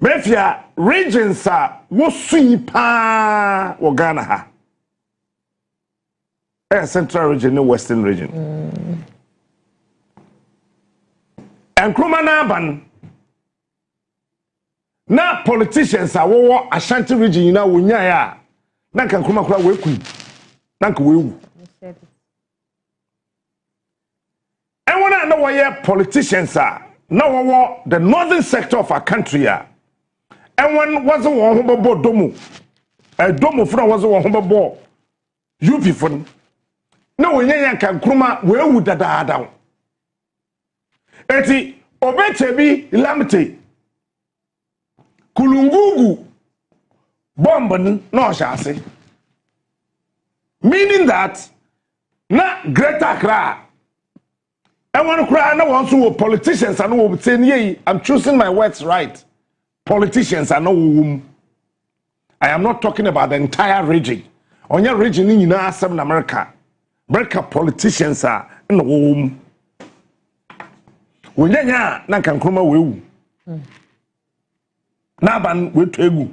Mefia regions are wo sui pa wo Ghana ha. Central region and western region. And Nkrumah na ban na politicians are wo Ashanti region na wo nya ya na kan Nkrumah kura we ku na kan we wu. And when I know why politicians are now the northern sector of our country are. And when wasn't one who bought domo, a domo for wasn't one who bought you people. No, when you can Nkrumah, where would that down? Eti obetebi lamte kulungugu bomben no shase. Meaning that na Greater Accra. And one cry no one so politicians and no saying ye I'm choosing my words right. Politicians are no womb. I am not talking about the entire region. On your region in Southern America. America politicians are in the womb. When you na kan Nkrumah we na ban we twegu.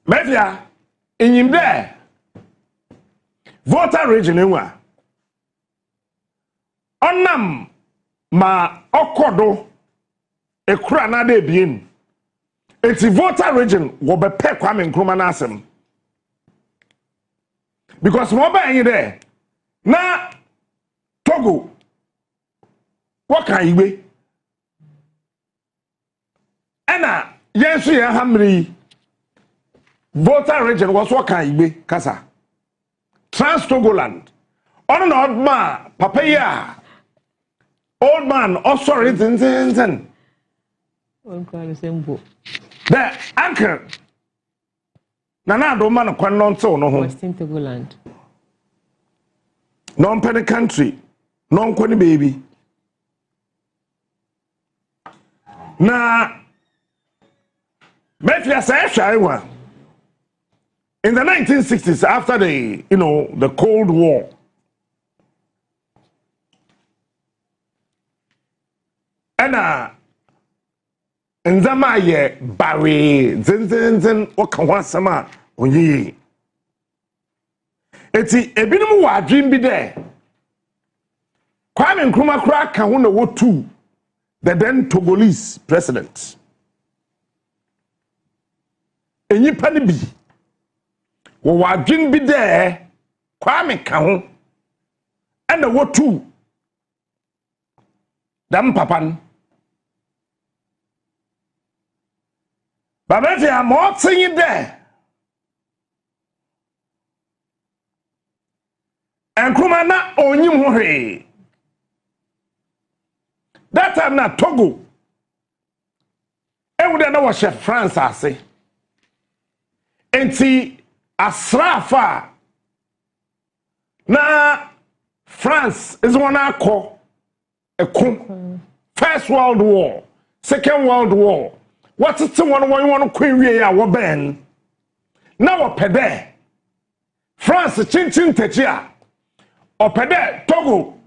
Mefia in him there. Voter region enwa. Onam ma okodo ekura na de bien. Eti voter region wo be pe Kwame Nkrumah na asem. Because mo ba yin there na Togo what can igbe ena yensu ye hamri voter region was what can igbe kasa Trans Togoland on na old man papa old man also written the anchor Nana do man kwan non so no ho Western Togoland non penny country non kwani baby na Mefia say shaiwa in the 1960s after the Cold War and nzama ye bare zinzinzin waka sama onyi eti ebinum wa adwin bi de Kwame Nkrumah kura ka ho na wotu the then Togolese president enyi pani bi wo wadwin bi de Kwame ka ho na wotu dam papan But if you are more singing there, and Nkrumah na only more. That time na Togo. E would know what Chef France I say. And see Asrafa na France is one I call a First World War, Second World War. What's it one you want to query our ben? Now a pede France chin techia or pede Togo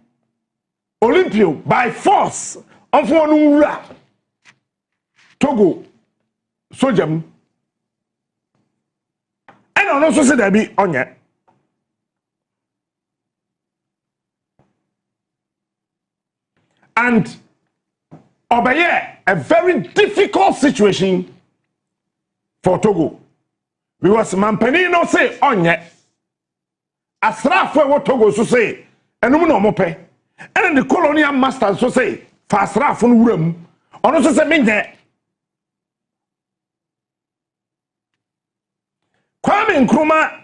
Olympio by force of one Togo Sojam and I also said there be on yet. And obey a very difficult situation for Togo because Mampenino say onye asrafo what Togo so say enum no mope and the colonial masters so say fa asrafo no wuram ono so say menye Kwame Nkrumah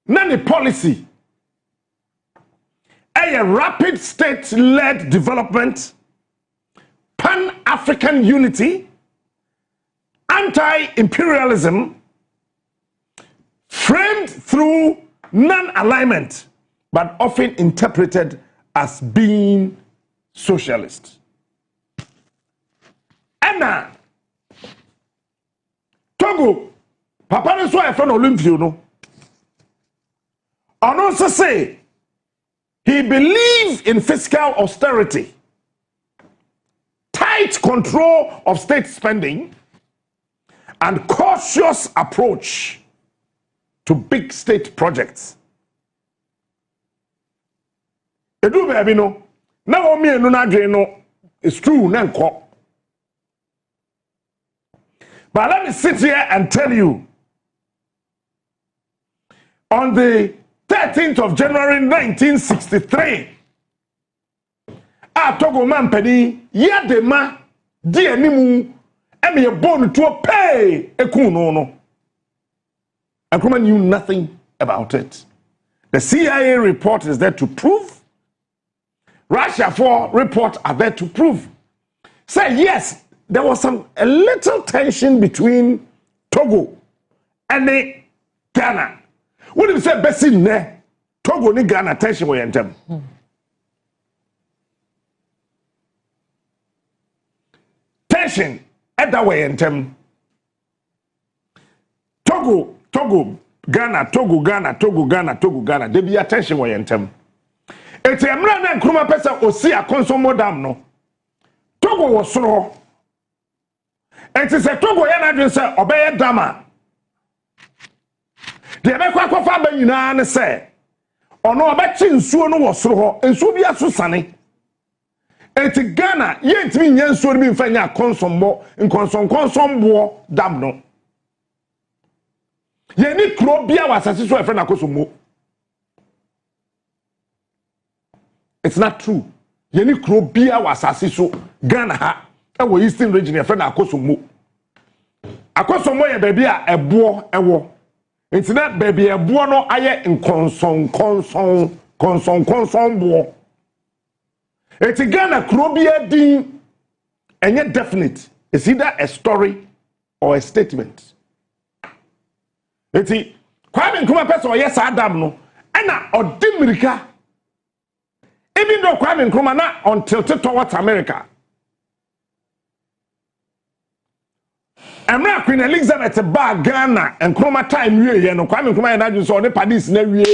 na the policy a rapid state-led development, Pan-African unity, anti-imperialism, framed through non-alignment, but often interpreted as being socialist. Anna Togo, Papa is why I found Olympio, no? And also say he believed in fiscal austerity, tight tight control of state spending and cautious approach to big state projects. Edu baby no, na o mienu na dwen no, it's true na nko. But let me sit here and tell you, on the 13th of January 1963, Togo man pedi yadema di animu emi born to pay ekuno no. Nkrumah knew nothing about it. The CIA report is there to prove. Russia for report are there to prove. Say yes, there was a little tension between Togo and Ghana. What do you say Bessie ne Togo ni Ghana tension we entem? Tension at that way entem. Togo, Ghana, Togo, Ghana, Togo, Ghana, Togo, Ghana. There be attention we entem. Eti Emmanuel na Nkrumah pesa osi akonsomo dam no. Togo was so. Eti se Togo ya na dwen se obeye dama. De be kwa fa ba nyina ne se ono obechi nsuo no wosoro ho nsuo bi asusane. Eti Ghana ye ntimi nya nsuo no bi mfanya konsombo nkonsombo dam no. Ye ni kro bia wasase so efe na kosombo. It's not true. Ye ni kro bia wasase so Ghana ha e wo eastern region efe na kosombo. Akosombo ye baby a ebo ewo. It's not baby ebo no aye nkonson bo. It's Ghana kro bia din enye definite. It's either a story or a statement. Eti Kwame Nkrumah person o yes Adam no na odimirika. Even though Kwame Nkrumah na until towards America. Emra Queen Elizabeth ba Ghana and Nkrumah time wie no Kwame Nkrumah na dwo so ne Paris na wie.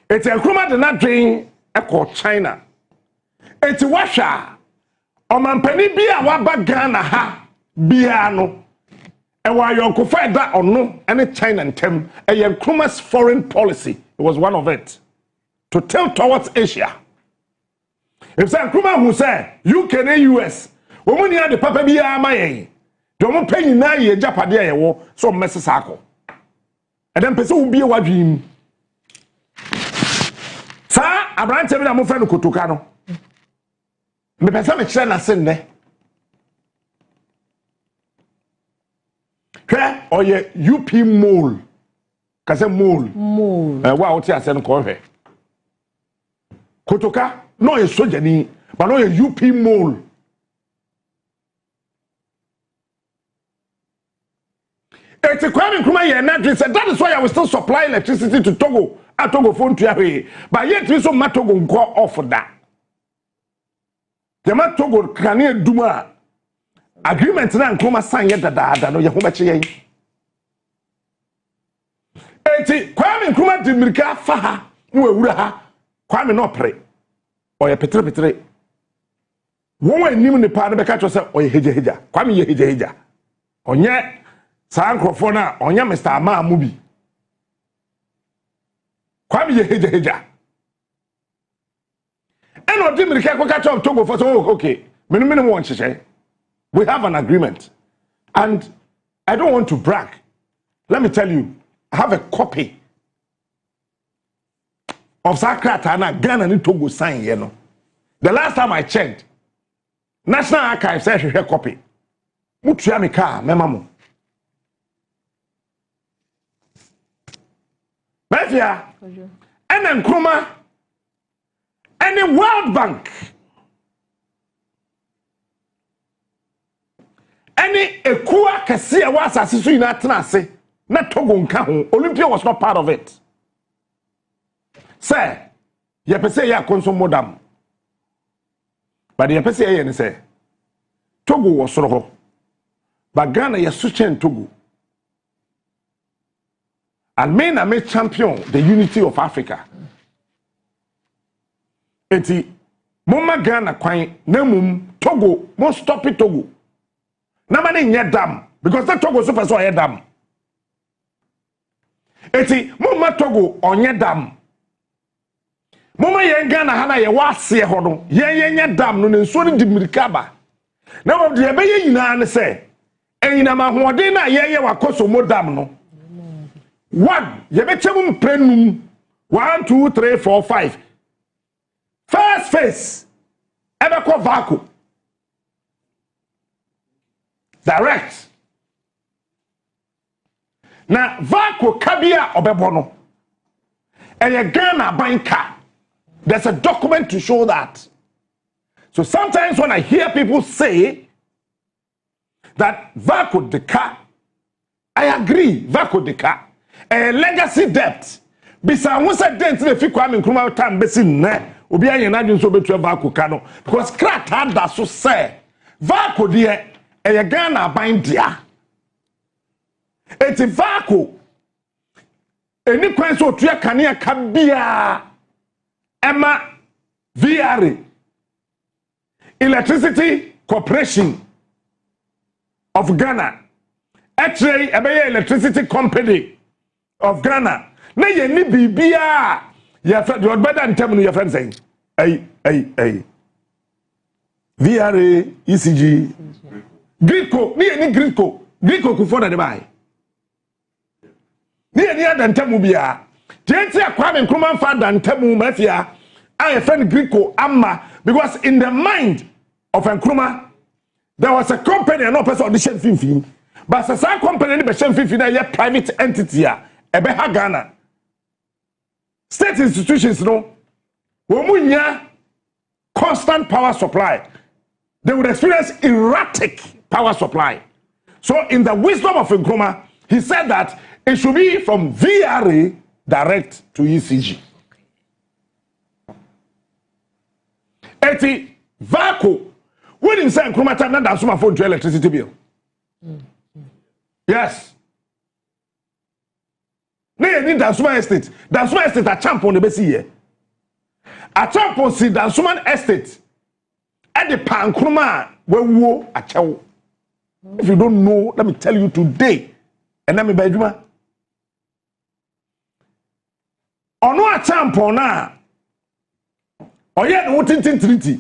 Eti Nkrumah de na dwen e China. Eti washa omampani bi a waba Ghana ha bia no e wa yonkofa da ono ene China ntem e Nkrumah's foreign policy. It was one of it to tilt towards Asia. If say Nkrumah who say UK and US woman ya de papa bia amaye do mo panyi na ye japade ye wo so messe sako e dem pese wo bie wadwim sa abrante bi na mo fa no Kotoka no me pese me kire na sen ne hwe oye UP mole kase mole wa o ti ase no ko hwe Kotoka no ye sojani but no ye UP mole. It's a Kwame Nkrumah ye na said that is why I will still supply electricity to Togo at Togo phone to away. But yet we so Togo go off for that. The Togo can duma agreement na Nkrumah sign yet da no ye ho beche yen. Enti Kwame Nkrumah di mirika fa ha no ewura ha Kwame no pre o ye petre won anim ne pa na be ka cho se o ye heja Kwame ye heja onye Sankrofo na onya Mr. Amamu bi. Kwame ye heja. Eno di mirika kwa catch up Togo for so okay. Menu won chese. We have an agreement. And I don't want to brag. Let me tell you, I have a copy of Sakrata na Ghana and Togo sign here no. The last time I checked, National Archives said she had copy. Mutua me car, memamo. Befia, and Nkrumah, and the World Bank, any Ekua Kasia was as in Atlase, not Togo Nkahu, Olympia was not part of it. Say, Yapese ya consume modam. But Yapese ya say, Togo was so, but Ghana ya suchen Togo. And men are made champion the unity of Africa. Eti Moma Ghana kwan nemum Togo mo stop it Togo na mane nye dam because that Togo super so ye dam eti moma Togo onye dam moma ye Ghana ha na ye wase ho no ye nye dam no nsuo ni dimirika ba na wo de be ye nyina ne se enyina ma hoɔden na ye wakoso mo dam no one ye be chemu prenum 1 2 3 4 5 first phase ebe ko vacuum direct na vacuum kabia obebo no eye Ghana banka. There's a document to show that. So sometimes when I hear people say that vacuum the car, I agree, vacuum the car. A legacy debt. Bisa wonsa dent le fi Kwame Nkrumah time besi ne obi anye na dwun so betu vacuum ka no because crack had that so say vacuum de e Ghana ban dia. Eti vacuum eni kwan so otua kanea ka bia Emma VRA Electricity Corporation of Ghana actually ebeye Electricity Company of Ghana na ye ni bibia ya friend you better than tell me your friend saying hey VRA ECG Greco ni Greco ku for the buy ni than tell me bia Jenti Kwame Nkrumah father and temu mafia I friend Greco Amma because in the mind of Nkrumah there was a company and no person audition fin but sa company ni be shen fin na ye private entity a ebe ha Ghana state institutions no wo munya constant power supply they would experience erratic power supply so in the wisdom of Nkrumah he said that it should be from VRA direct to ECG. Eti vacuum. When in San Nkrumah time, that's my phone to electricity bill. Yes. Ne need Dansuma estate. Dansuma estate a champ on the base here. A champ on see Dansuma estate. At the Pan Nkrumah where wo a chow. If you don't know, let me tell you today. And let me buy you. Ono a champion na oye no tintin treaty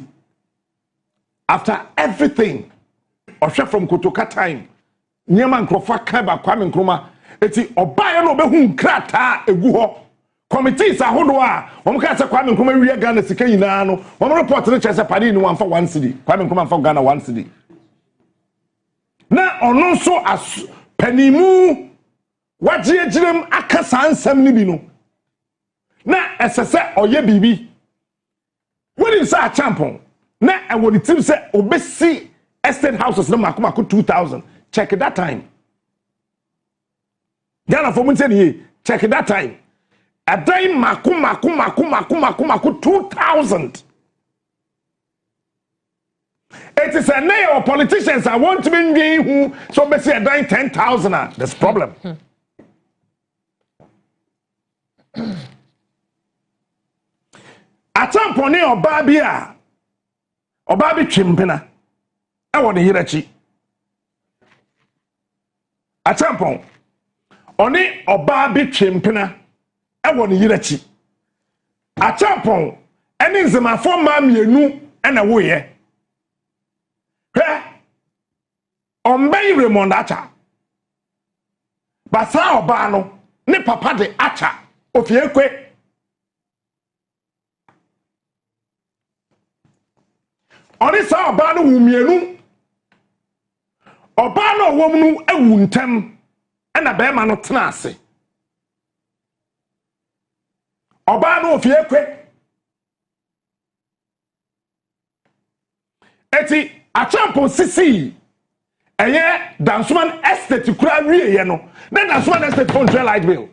after everything ohwe from Kotoka time nyema Nkrofo ka ba Kwame Nkrumah eti obaye no behu nkrata egu ho committees ahodo a won ka se Kwame Nkrumah wi Ghana sika nyina no won report ne chese padi ni wanfa 1 cedi Kwame Nkrumah fa Ghana 1 cedi na ono so as panimu wagye girem aka sansam ni bi no na esese oye bibi when say a champion na e won team say obesi estate houses na makomako 2000 check that time Ghana for munse ni check that time a day makomako 2000 it is a name of politicians I want to be who so obesi a day 10,000 that's problem Atamponi obabi chimpena e won hirachi Atampon oni obabi chimpena e won hirachi Atampon eni nzemafo ma mienu e na wo ye he ombai Raymond acha basa oba no ni papa de acha ofiekwe Oni sa oba no wumienu oba no wom no awu ntem na be ma no tena ase oba no ofiekwe eti achampo sisi eye Dansuman estate kura wiye no na Dansuman estate phone light bill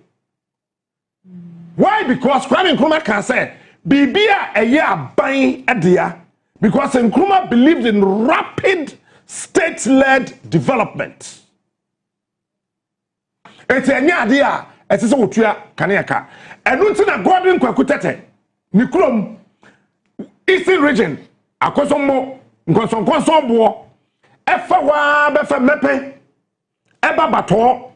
why because Kwame Nkrumah can say bibia eye aban edea because Nkrumah believed in rapid state-led development. It's a new idea. It's a wotua kaneka. And until na Gordon Kwakutete, Nikulum Eastern region akosomo nkonson bo efa wa befa mepe eba bato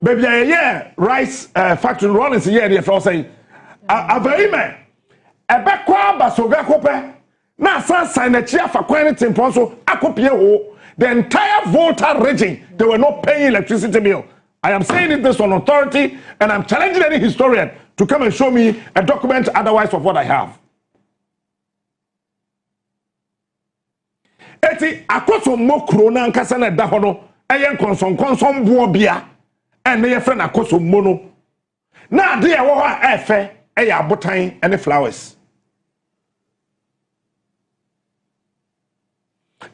baby yeah rice factory Rollins yeah dey for say avaime ebe kwa basoga kope na san na chia fa kwan tempon so akopie ho the entire Volta region they were not paying electricity bill. I am saying it this on authority and I'm challenging any historian to come and show me a document otherwise of what I have. Eti akoso mokro na nkasa na da hono eye konson bo bia en ye friend akoso mono na ade e wo ho efe eye abotan ene flowers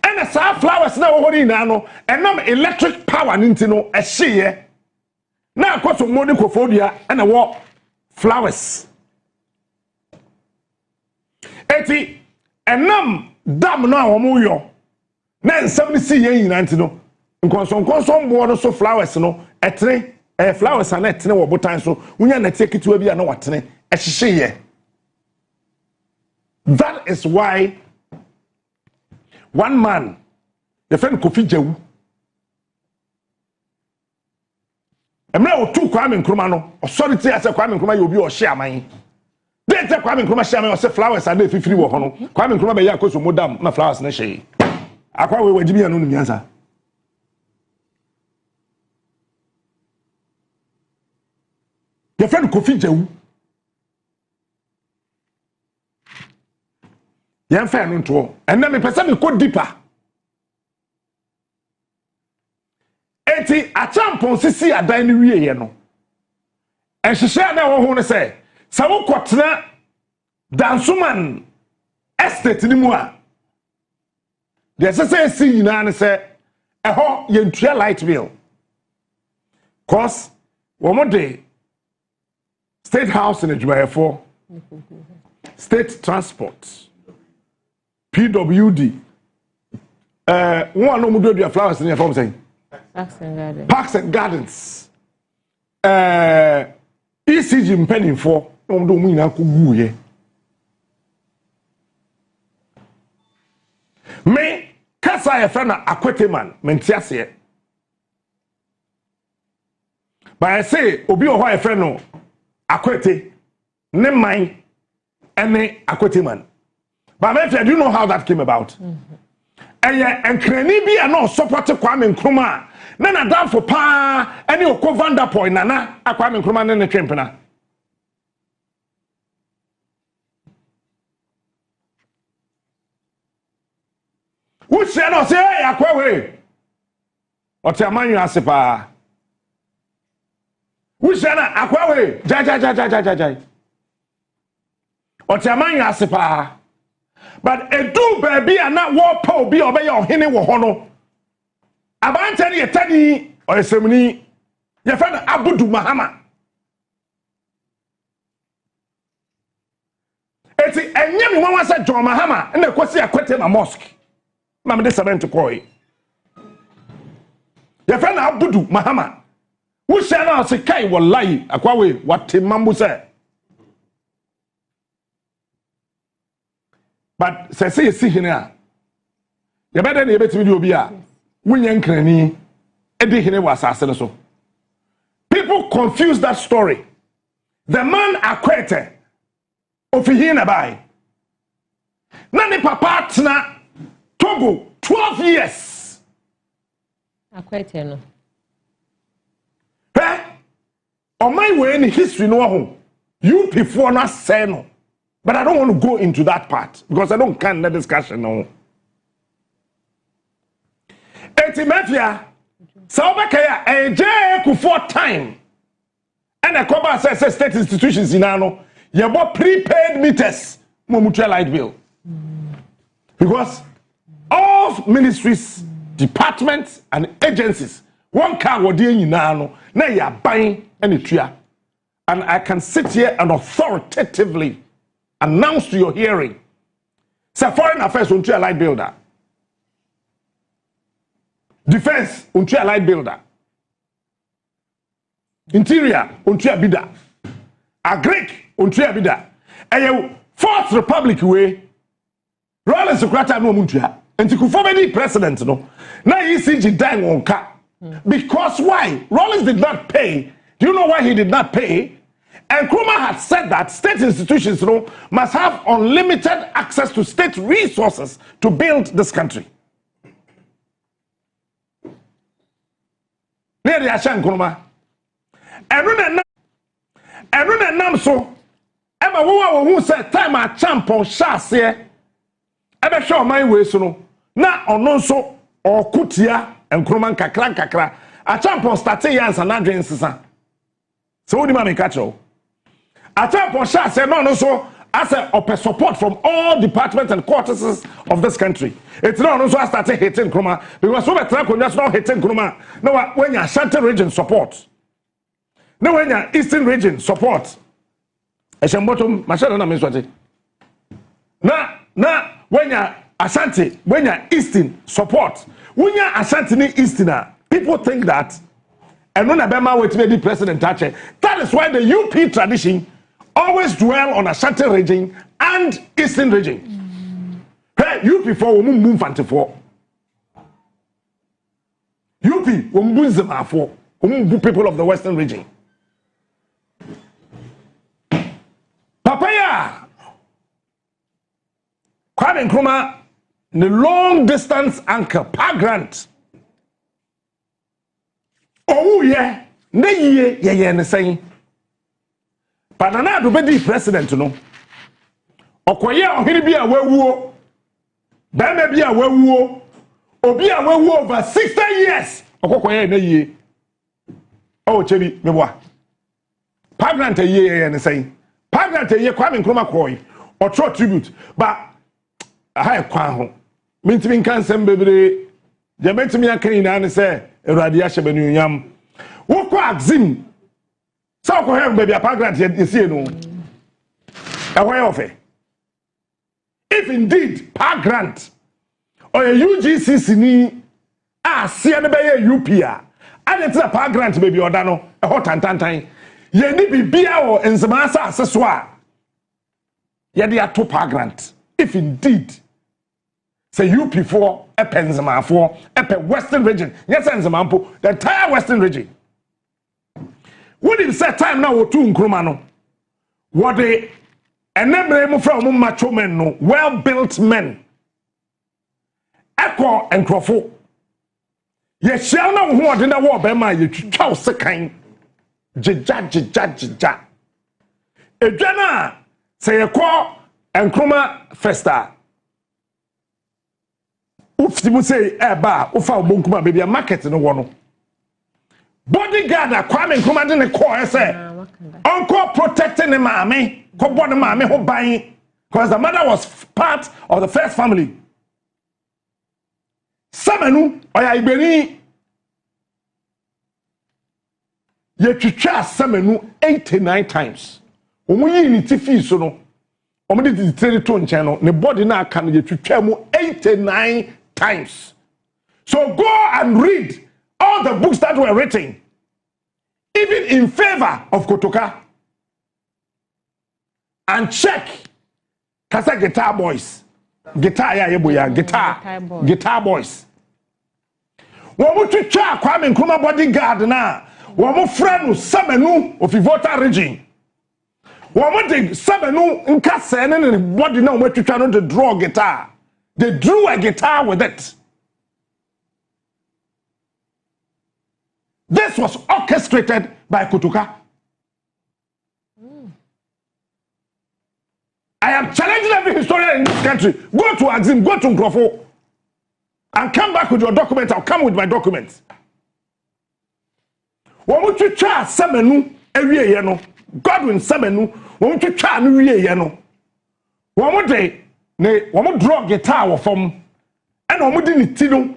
ene sa flowers na wo ho ni na no enam electric power ninti no ehye na akoso mo ni kofodua ene wo flowers eti enam dam no awomo yo na nsam ni si yen yina nti no nkonson bo no so flowers no etre flowers na etre wo botan so wunya na tie kitiwa bia na watene ehye. That is why one man the friend Kofi Jewu emre otu Kwame Nkrumah no authority ase Kwame Nkrumah yobi o hye aman dey te Kwame Nkrumah hye aman o se flowers na efifiri wo ho no Kwame Nkrumah be ya akoso modam na flowers na hye akwa we wajibi ya no numiansa the friend Kofi Jewu yan fa no nto enna me pese me ko deeper eti achampon sisi adan ni wie ye no ehhehye na wo ho ne se wo kotena dansuman estate ni mu a de se si nyina ne se eho ye ntua light bill cause wo mo de state house in Edwayefo state transport PWD one no mu do flowers in your form saying Parks and Gardens ECG mpenning for no do mu ina ko guye me kasa ye friend Akwete man mentiase but I say obi o ho ye friend no Akwete ne man ene Akwete man but do you know how that came about enkrani bi no support Kwame Nkrumah na down for pa any okova point nana Kwame Nkrumah ne twempena who say no say akwawe otiamanyu asepa who say na akwawe jai otiamanyu asepa but edu baby ana wo pa obi obey ohene wo ho no abante ne yetani oyesemni ye fa na Abudu Mahama eti enye mi wanwa sa John Mahama na kwesi Akwete na mosque na me de seven to koi ye fa na Abudu Mahama wo sha na se kai wallahi akwawe wate mambu se but say see hina ya beda na yebetimi di obi a wunye nkrani edi hine wasase so people confuse that story. The man Akwete ofihina bai nani papa tna Togo 12 years Akwete no on my way in history no ho you before na say no. But I don't want to go into that part because I don't can the discussion no. Eti mafia Saubakaya eje ku for time. And a cover says state institutions in ano you bought prepaid meters mutual light bill. Because all ministries, departments and agencies one car wo dey nyina no na ya buying any tria. And I can sit here and authoritatively announce to your hearing, say foreign affairs unto a light builder, defense unto a light builder, interior unto a bidder, a Greek unto a bidder, and Fourth Republic way Rollins Krata no muntua. Enti Kufuor be president no. Na ECG dying wonka. Because why? Rollins did not pay. Do you know why he did not pay? And Nkrumah had said that state institutions must have unlimited access to state resources to build this country. Near the Ashan Nkrumah. And when a so Emma who said time a champ on Shassie. Ebe show my way so na ono so or kutia and Nkrumah kakra a champion start years and adwen sisa so what do you catch you a champion shall say no so as a support from all departments and quarters of this country. It's not also started hating Nkrumah because we track on just not hating Nkrumah. No, when you Ashanti region support, no when you Eastern region support. I shall bottom machine na miswati. Na when you Ashanti, when you Eastern support, when you Ashanti ni Eastern, people think that and when Abema wait to be president touch. That is why the UP tradition always dwell on Ashanti region and Eastern region. Hey, UP for women move for. UP women them for people of the Western region. Papaya Kwame Nkrumah the long distance anchor Grant. Oh yeah, ne ye ne saying. Panana do be president no. Okoye ohiri bi a wawuo. Bema bi a wawuo. Obi a wawuo over 60 years. Okokoye na yie. Oh chebi meboa. Grant ye ne saying. Grant ye Kwame Nkrumah koi. Or throw tribute. But I kwa ho. Mintimi kan sem bebre. Je mentimi akan ina ne se Eradi ahye banu nyam. Wo kwa axim. So ko have baby Grant you see no. Away of it. If indeed Grant or a UGCC ni see an be UP and it's a Grant baby or dano a hot tantan. Ye ni bibia o enzemasa aseswa. Ye dey to Grant. If indeed say UP4 a Penzema for a Western region. Yes, Enzemampo, the entire Western region. What did say time now to Nkrumah no? What they enable from macho men no, well-built men. Echo and Crawford. Ye shall know who are in the war bema ye chow sekai. Jija. Ejana say a call and Nkrumah festa. Uftimu say eba ufa obonkuma baby a market no wono. Bodyguard a Kwame Nkrumah de ne call say uncle protecting the mommy, ko born the mommy who buying because the mother was part of the first family. Samenu oya iberi ye twitwa Samenu 89 times. Omo yi ni tifi so no. Omo de tiri to nchen no ne body na aka no ye twitwa mu 89 times. So go and read all the books that were written, even in favor of Kotoka, and check Kasa Guitar Boys. Guitar Boys. Womu twitwa Kwame Nkrumah bodyguard na womu friend Samenu of Ivota region. Womu de Samenu nka sene ne body na womu twitwa no to draw guitar. They drew a guitar with it. This was orchestrated by Kotoka. I am challenging every historian in this country. Go to Axim, go to Nkrofo, and come back with your documents. I'll come with my documents. Womu twitwa Samenu ewie ye no. Godwin Samenu womu twitwa no wie ye no. Womu de ne womu draw guitar wo fom. And womu de ni ti no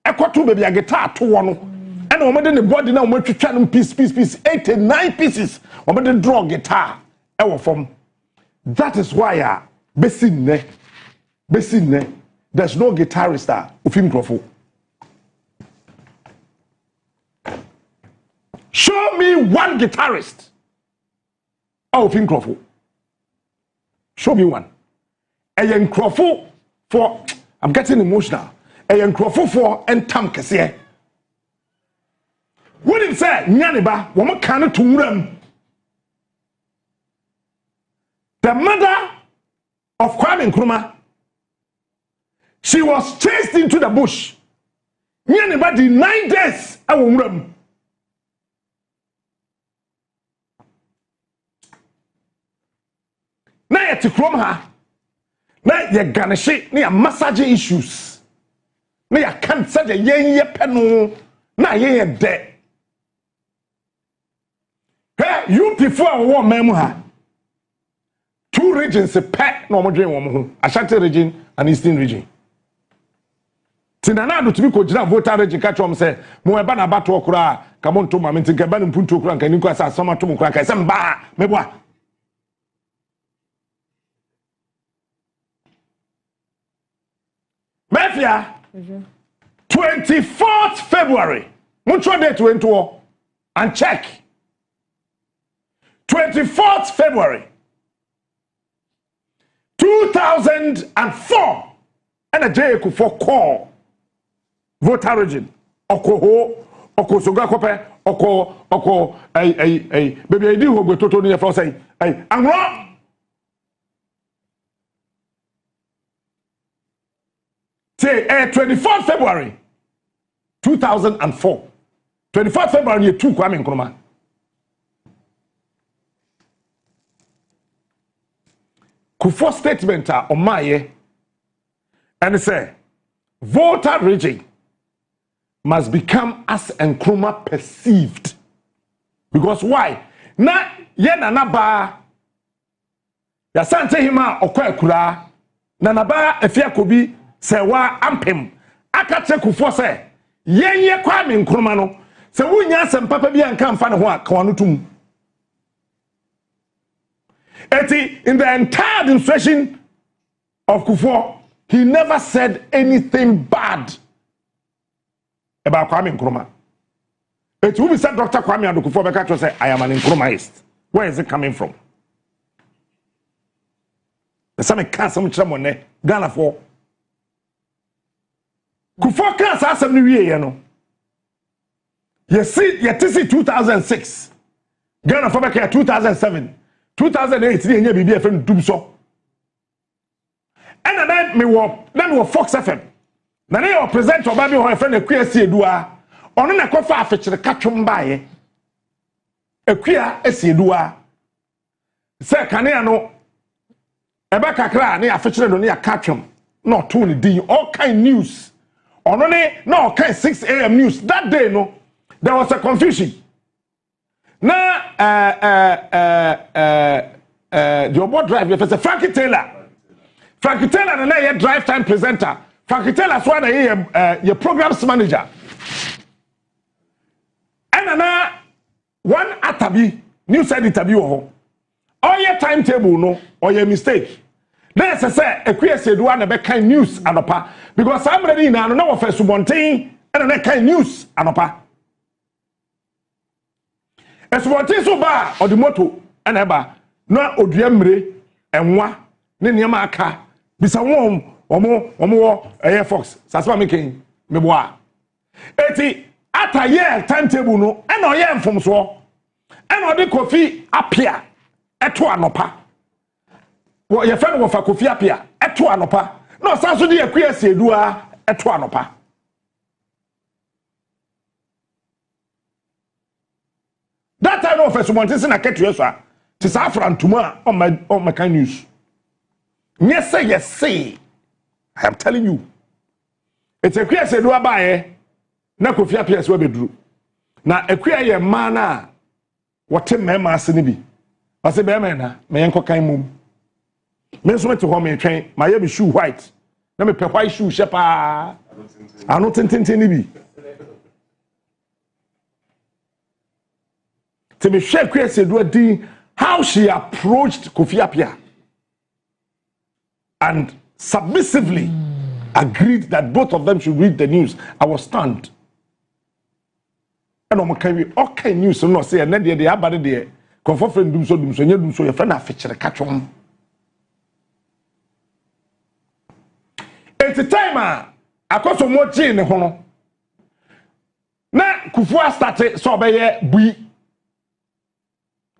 ekoto baby a guitar to wo no. And womu de ne body na womu twitwa no piece 89 pieces. Womu de draw guitar e wo fom. That is why besin there's no guitarist ufim Nkrofo. Show me one guitarist ufim Nkrofo. Show me one. A Nkrofo for I'm getting emotional. A nkrofofo entam kese. What did say nyaniba wo mo kan to wuram. The mother of Kwame Nkrumah, she was chased into the bush. Nyaniba did 9 days awo wuram. Na yet from her. Na ye ganeshe na massage issues. Na ya can't say the ye penu na ye de. Hey, you prefer one memu ha. 2 regions pet no mo dwen wo mo ho. Ashanti region and Eastern region. Tinana do to be ko gina voter region ka chom say mo eba na bato okura ka mo nto ma me tinka ba mpuntu okura nka ni ko asa asoma to mo okura ka say mba meboa. Mafia 24th February. Mucho date went to and check. 24th February 2004. And a J for call voter region. Oko soga kope oko baby I do go to near for say I'm wrong. Say 24th February 2004. 24th February 2 Kwame Nkrumah. Kufo statement on my and say voter region must become as Nkrumah perceived. Because why? Na ye na ba ya sante hima okwa kura na ba efia kobi se wa ampem akache Kufo se yenye Kwame Nkrumah no se wunya sem papa bi anka mfa ne ho aka wano tum. In the entire administration of Kufo, he never said anything bad about Kwame Nkrumah. It will be said Dr. Kwame and Kufo Bekacho say, I am an Nkrumahist. Where is it coming from? The same cancer Ghana for Kufo cancer as some new year, you know. You see 2006, Ghana for 2007. 2008 the BB FM dum so and then me wo Fox FM na na your presenter oba bi ho friend akua siedua ono na kofa afekire katwom baaye akua asiedua se kane no eba kakra na afekire no na katwom na to ne din all kind news ono ne na all kind 6 a.m. news that day no there was a confusion. Na the Obo drive the Frankie Taylor na ye drive time presenter. Frankie Taylor so na ye programs manager. And na one atabi news editor bi wo ho. All your timetable no or your mistake. Then say ekwe sedu na be kind news anopa because somebody na no wo first subontin and na kind news anopa. Eswonti so ba odimoto na eba na oduamre enwa ne niam aka bisa omo Air Fox sasema meken meboa eti ata ye timetable no e na oye mfomso e na odi kofi apia eto anopa wo ye fa no fa kofi apia eto anopa na osanso de yakua siedua eto anopa. That time of first one thing I get to you to Safran Tuma on my kind news. Yes say I am telling you. It's a queer said do abaye na Kofi Apia we bedru. Na a queer ye mana what me ma bi. I say be na me enko kan mum. Me so to home train my ye shoe white. Na me pe white shoe shepa. I no tintin ni bi. To me share how she approached Kofi Apia and submissively agreed that both of them should read the news. I was stunned. And I'm kind of news so no say and then they are bad there. Comfort friend do so your friend a feature catch on. It's a time akoso mo chi ne ho no na Kufuor started so obeye bui.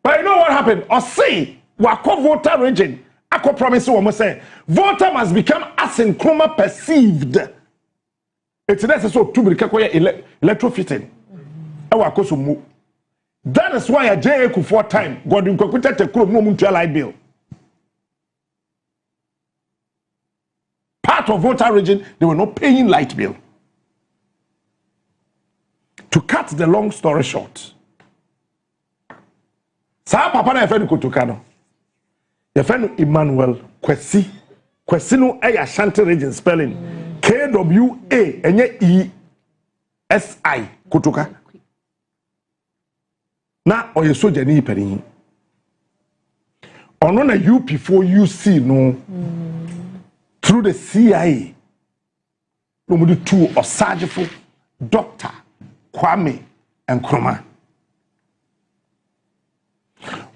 But you know what happened? Or see, wako voter region, ako promise wo say, voter must become as Nkrumah perceived. It's necessary to be electrofitting. That is why a J.A. Kufuor time, God incorporated a club no light bill. Part of voter region, they were not paying light bill. To cut the long story short, Sa papa na Kwame Kotoka no. Your friend Emmanuel Kwasi no Ashanti region spelling KWA enye ESI Kotoka. Na oye soja ni perin. Ono na UP4UC no through the CIA. No mu two osagefo Dr. Kwame Nkrumah.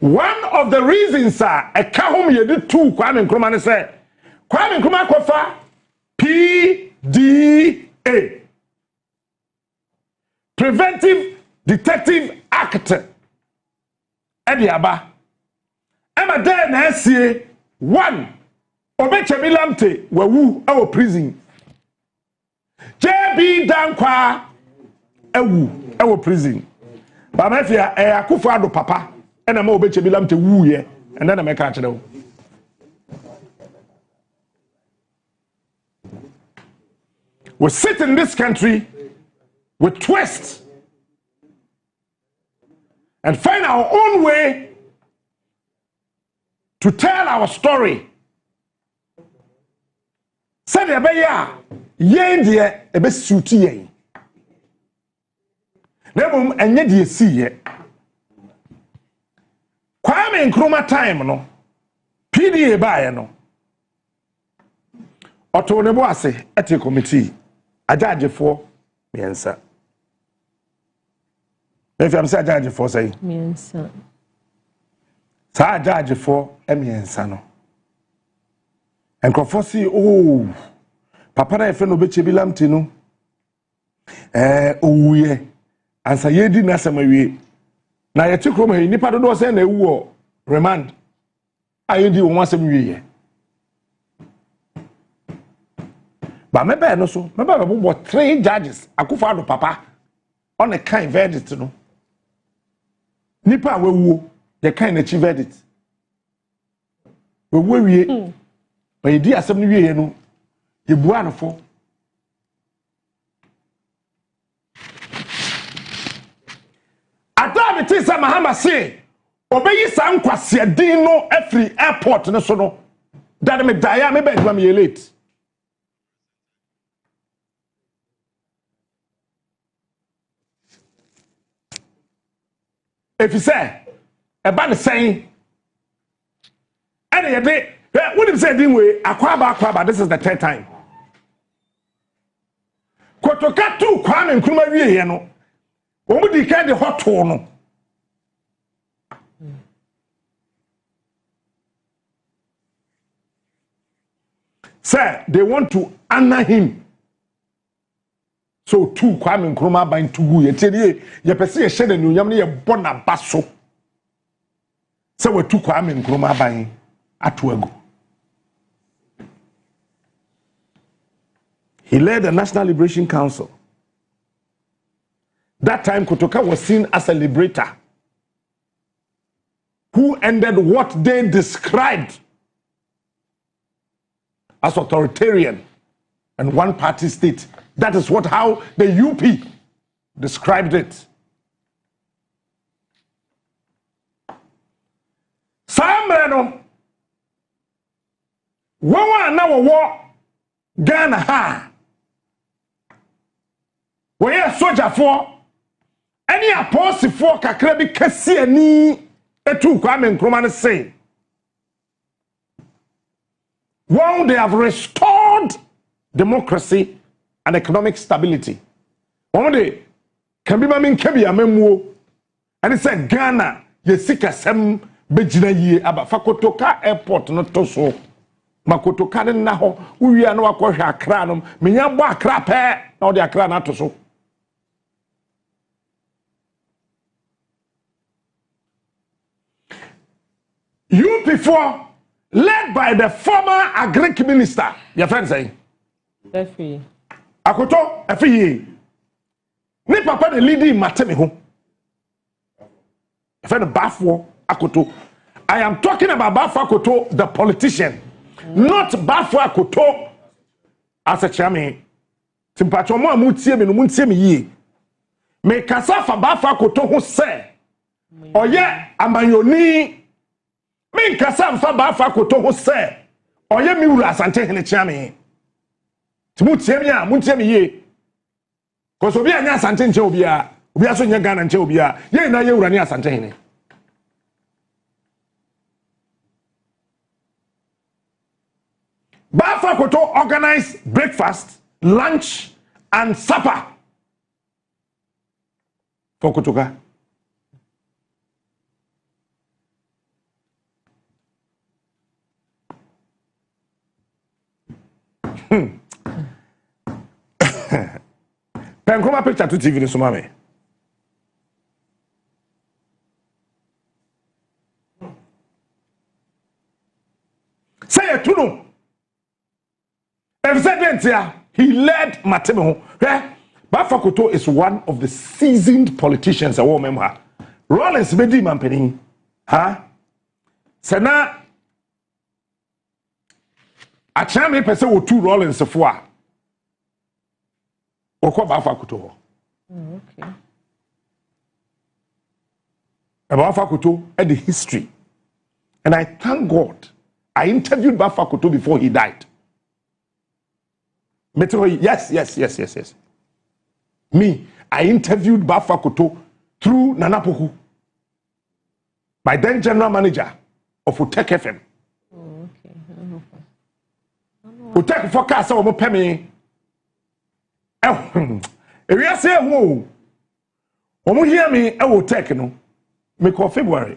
One of the reasons a kahum ye did two Kwame Nkrumah say Kwame Nkrumah kofa PDA Preventive Detective Act Ediaba Emma de na sie one Obechemi Lamte wawu our prison JB Dankwa our prison Bamafia Akufo-Addo papa and I'm Obechemi Lamte woo ye and then I make catch it. We sit in this country with twist and find our own way to tell our story. Said Ebeya, yen dear ebe suit ye. Nebum enye die si ye. Kwame Nkrumah time no. PDA bae no. Oto nebo ase ete committee. Ajajefo miensa. If I'm say ajajefo say miensa. Sa ajajefo miensa no. Enkrofo si oh papa na efe no Obechemi Lamte no owuye ansa yedi na samawie na yeti krom he nipa dodo se na ewu remand ayedi won asem wiye ba mebe no so mebe bo 3 judges Akufo-Addo papa on a kind verdict no nipa wewu the kind achieve verdict we wiye ba yedi asem wiye no yebu anofo Adam it is a Mahama say obeyi san kwase din no every airport no so no that me die me be adwa me late if you say e ba ne saying and you dey what if say din we akwaba this is the third time Kotoka tu Kwame Nkrumah wiye no Omudi kind of hot no. Sir, they want to honor him. So two Kwame Nkrumah by Tugu ye tell ye pese ye shede no yam ne ye bona baso. Say we two Kwame Nkrumah by atuago. He led the National Liberation Council. That time Kotoka was seen as a liberator who ended what they described as authoritarian and one-party state. That is how the UP described it. Sambrano, wawa na wo Ghana ha. We are soldier for any apostle for kakra bi kase ani etu Kwame Nkrumah say. One, they have restored democracy and economic stability. One day, can be mamin kebi amemwo. And it said Ghana, ye sika sem bejina ye aba Kotoka airport no to so. Makotoka ne na ho uwia na wakɔhwɛ akra no menya bɔ akra pɛ na ɔde akra na to so UP4 led by the former agric minister your friend say Definitely. Akoto afiye ni papa de leading mateme ho friend Bafo Akoto. I am talking about Bafo Akoto the politician, not Bafo Akoto as a chairman. Timpacho mo amutie me no muntie me yi me kasa fa Bafo Akoto ho se oye amanyoni me kasa fa Bafo Akoto ho se oye mi wura asante hene chairman. Timutie me a muntie me yi cause obi anya asante nche obi aso nya Ghana nche obi ye na ye wura ni asante hene. Bafo Akoto organized breakfast, lunch, and supper for Kotoka. Nkrumah picture to TV ni sumame. Say it to no. He led Matemo. Bafo Akoto is one of the seasoned politicians. A woman, Rollins Bedi Mampeni, Sana a chame person with two Rollins of four. Oko Bafo Akoto. Okay. Bafo Akoto had the history, and I thank God I interviewed Bafo Akoto before he died. Yes. Me, I interviewed Bafo Akoto through Nana Poku, my then general manager of Utek FM. Oh, okay. Utek forecast omo pemi. If you say who, omo hear me, I will take no. Me call February.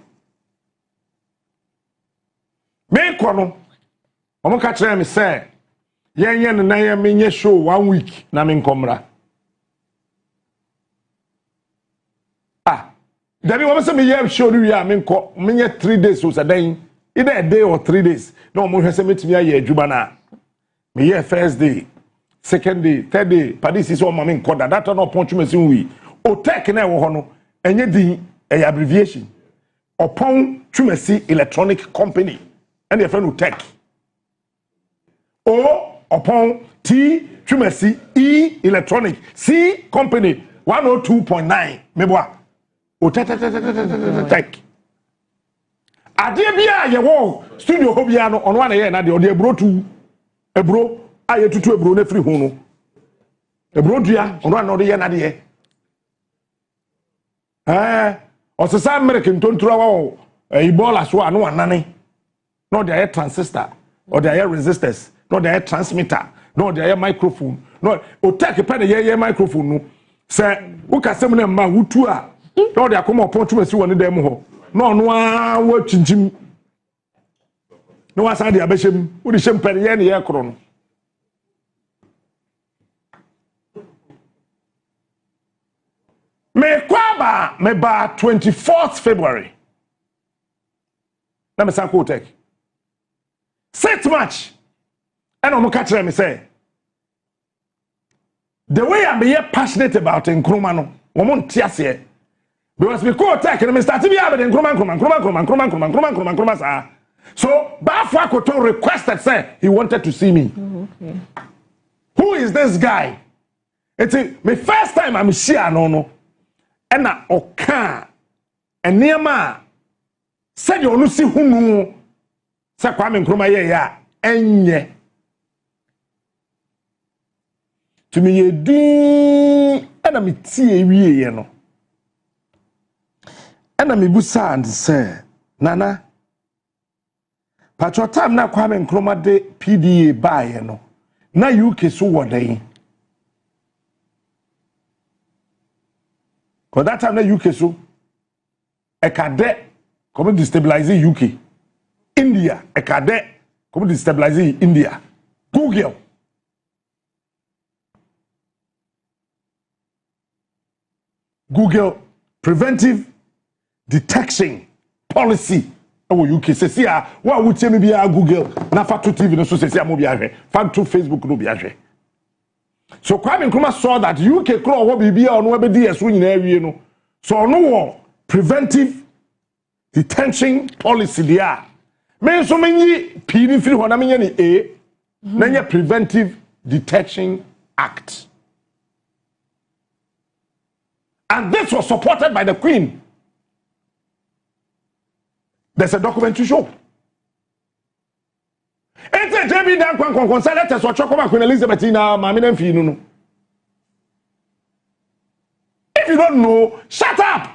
Me kono, omo catch me say. Yen na yen me show 1 week na me nkomra. Dabi wo say me ye show you ya me nko me 3 days so sadan either a day or 3 days. No mo hwese metimi aye adwuma na. Me ye first day, second day, third day, padis is o ma me nko that no ponchu mesin wi. O tech na e wo ho no enye din e abbreviation. Upon Twumasi Electronic Company and your friend tech. O upon T Twumasi E Electronic C Company 102.9 meboa o tech ade bia ye wo studio ho bia no ono na ye na de ode ebro aye tutu ebro na firi hu no ebro dua ono na ode ye na de osesa American tontura wa Ebola so anu anane no de aye transistor or de aye resistors no de aye transmitter no de aye microphone no o take pen ye microphone no say wo kasem na ma wutu a no de akoma opon si woni dem ho no no a wa chinchim no wa sa de abeshem wo de shem pen ye ne ye kro no me kwaba me ba 24th February na me san ko take set match and I'm catch me say the way I'm here passionate about Nkrumah no won tiase because me ko take me start be about Nkrumah sa so Bafo Akoto requested say he wanted to see me. Okay. Who is this guy? It's my first time I'm here no and na oka eniema said you no see hunu say Kwame Nkrumah ye ya enye to me ye din and me tie wie ye no and me busa and say nana patro time na Kwame Nkrumah de PDA buy no na UK so wodan because that time na UK so e ka de come destabilize UK India e ka de come destabilize India. Google preventive detection policy. Oh, UK says, yeah, what would tell me be Google? Na Factu TV, no, so says, yeah, Mobiage, Factu Facebook, no, Biage. So Kwame Nkrumah saw that UK claw what be on WebDS winning area, no. So no preventive detention policy there. Men so many PD free when I mean any a preventive detection act. And this was supported by the Queen. There's a document to show. It's a JB Dan Kwan letters or Chokoma Queen Elizabeth in Mamina Finu. If you don't know, shut up.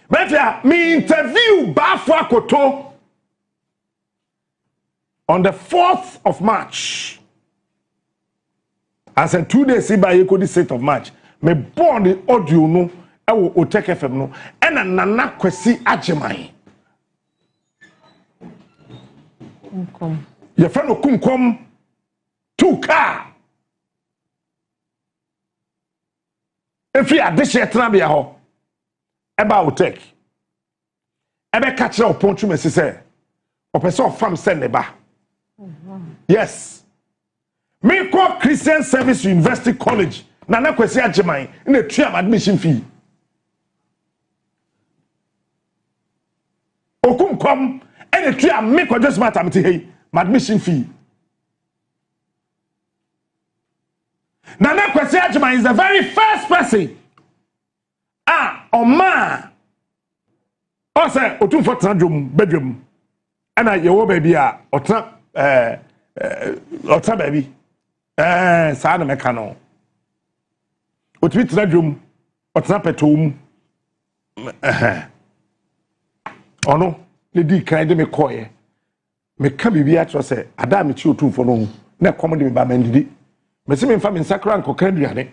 But me interview Bafwa Koto on the 4th of March. I said 2 days by the 6th of March. Me born the audio no. I will take FM no. And a Nana Kwasi Ajimai. Your friend will come 2 car. If you are this year, Trabia ho. Eba will take. Ebe catch up upon you, Messi say. Or person from Seneba. Yes. Me call Christian Service University College. Nana Kwasi Ajimai in a tram admission fee. Okum come and a tree and make or just matter hey, my admission fee. Nana Kwasi Ajimai is the very first person. Oma. Also, Otum for bedroom. And I your baby otra baby. Sana mekano. Otwi bedroom otra petum. Ono le di kan de me koye me ka bibi atro se ada me chi otu fo no na kom de me ba mandidi me se me fa me nsakra nkoka duane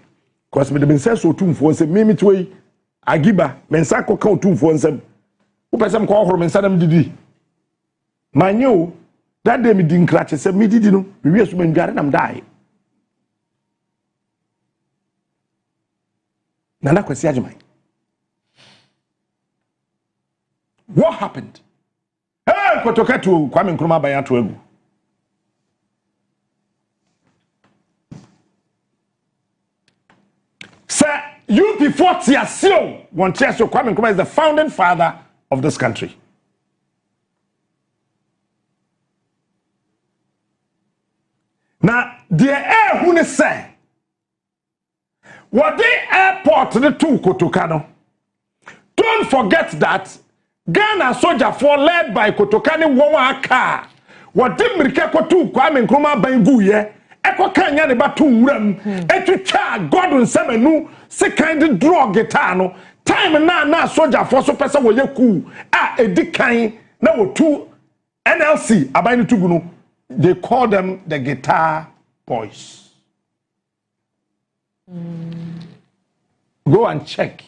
cause me de me nsa so otu fo se me mitwe agiba me nsa koka otu fo nsam wo pese me ko horo me nsa dam didi manyo that day me di nkrache se me didi no me wi so me ndware nam dai Nana Kwasi Ajimai. What happened? Hey, Kotoka to Kwame Nkrumah by Egu. Sir, you before Tiasio, one Tiasio Kwame Nkrumah is the founding father of this country. Now, the air who say, what the airport the two Kotokano. Don't forget that Ghana soldier for led by Kotokani Wawa car. What did Mirika to Kwame Nkrumah Bangu ye? Eko Kanya de Batu Rem, Etu Cha, Gordon Semenu, second draw guitar. Time na soldier for so person wo yeku. A dikan na wo two NLC abayni tugunu. They call them the guitar boys. Go and check.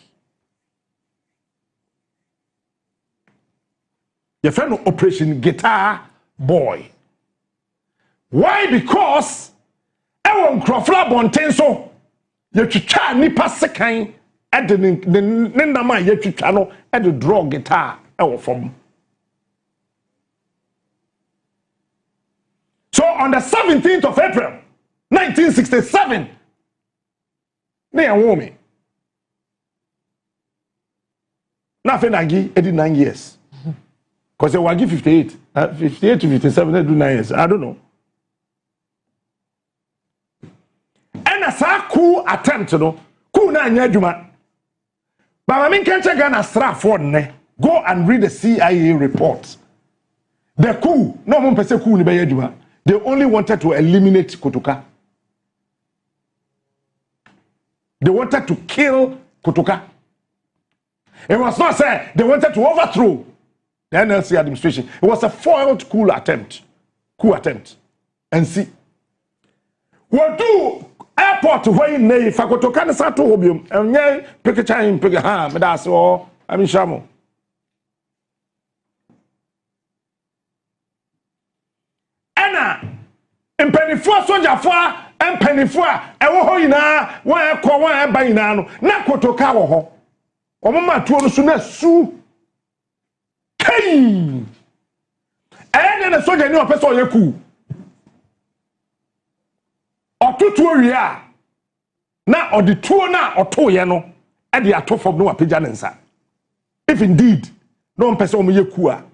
Your friend Operation Guitar Boy. Why? Because Ewon Krofla Bontenso you chicha nipa sekan at the nama you chicha at the draw guitar from. So on the 17th of April 1967 they are woman. Nothing I give 89 years. Because they will give 58. 58 to 57, they do 9 years. I don't know. And as a cool attempt, you know, cool na nyajuma. But I mean, can't Ghana strap ne? Go and read the CIA report. The coup, no one person coup ni bayajuma. They only wanted to eliminate Kotoka. They wanted to kill Kotoka. It was not said they wanted to overthrow the NLC administration. It was a foiled coup attempt. And see, what do airport where in Nay Fakotoka and Sato Hobium and Yay Pickachain Pigaham, Medas or Amishamo. mpanifo soja fo mpanifo a ewo ho yina wan ekọ wan eba yina no na Kotoka wo ho omoma tuo no so na su kai na soja ni opese oyeku otutu owie a na odituo na otoye no e de atofom no apagya nensa if indeed no person oyeku a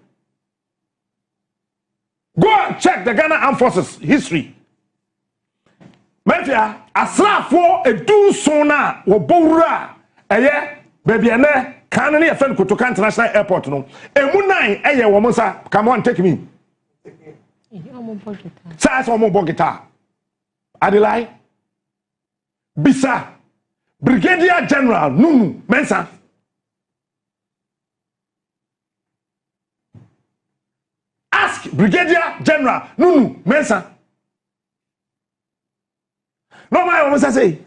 go and check the Ghana Armed Forces history. Mafia asrafo edunso na wo bowura eye baby ene kan na yefen Kotoka International Airport no emu nan eye wo mo sa come on take me sa so mo bogita Adilai Bisa Brigadier General Nunu Mensa ask Brigadier General Nunu Mensa. No my almost say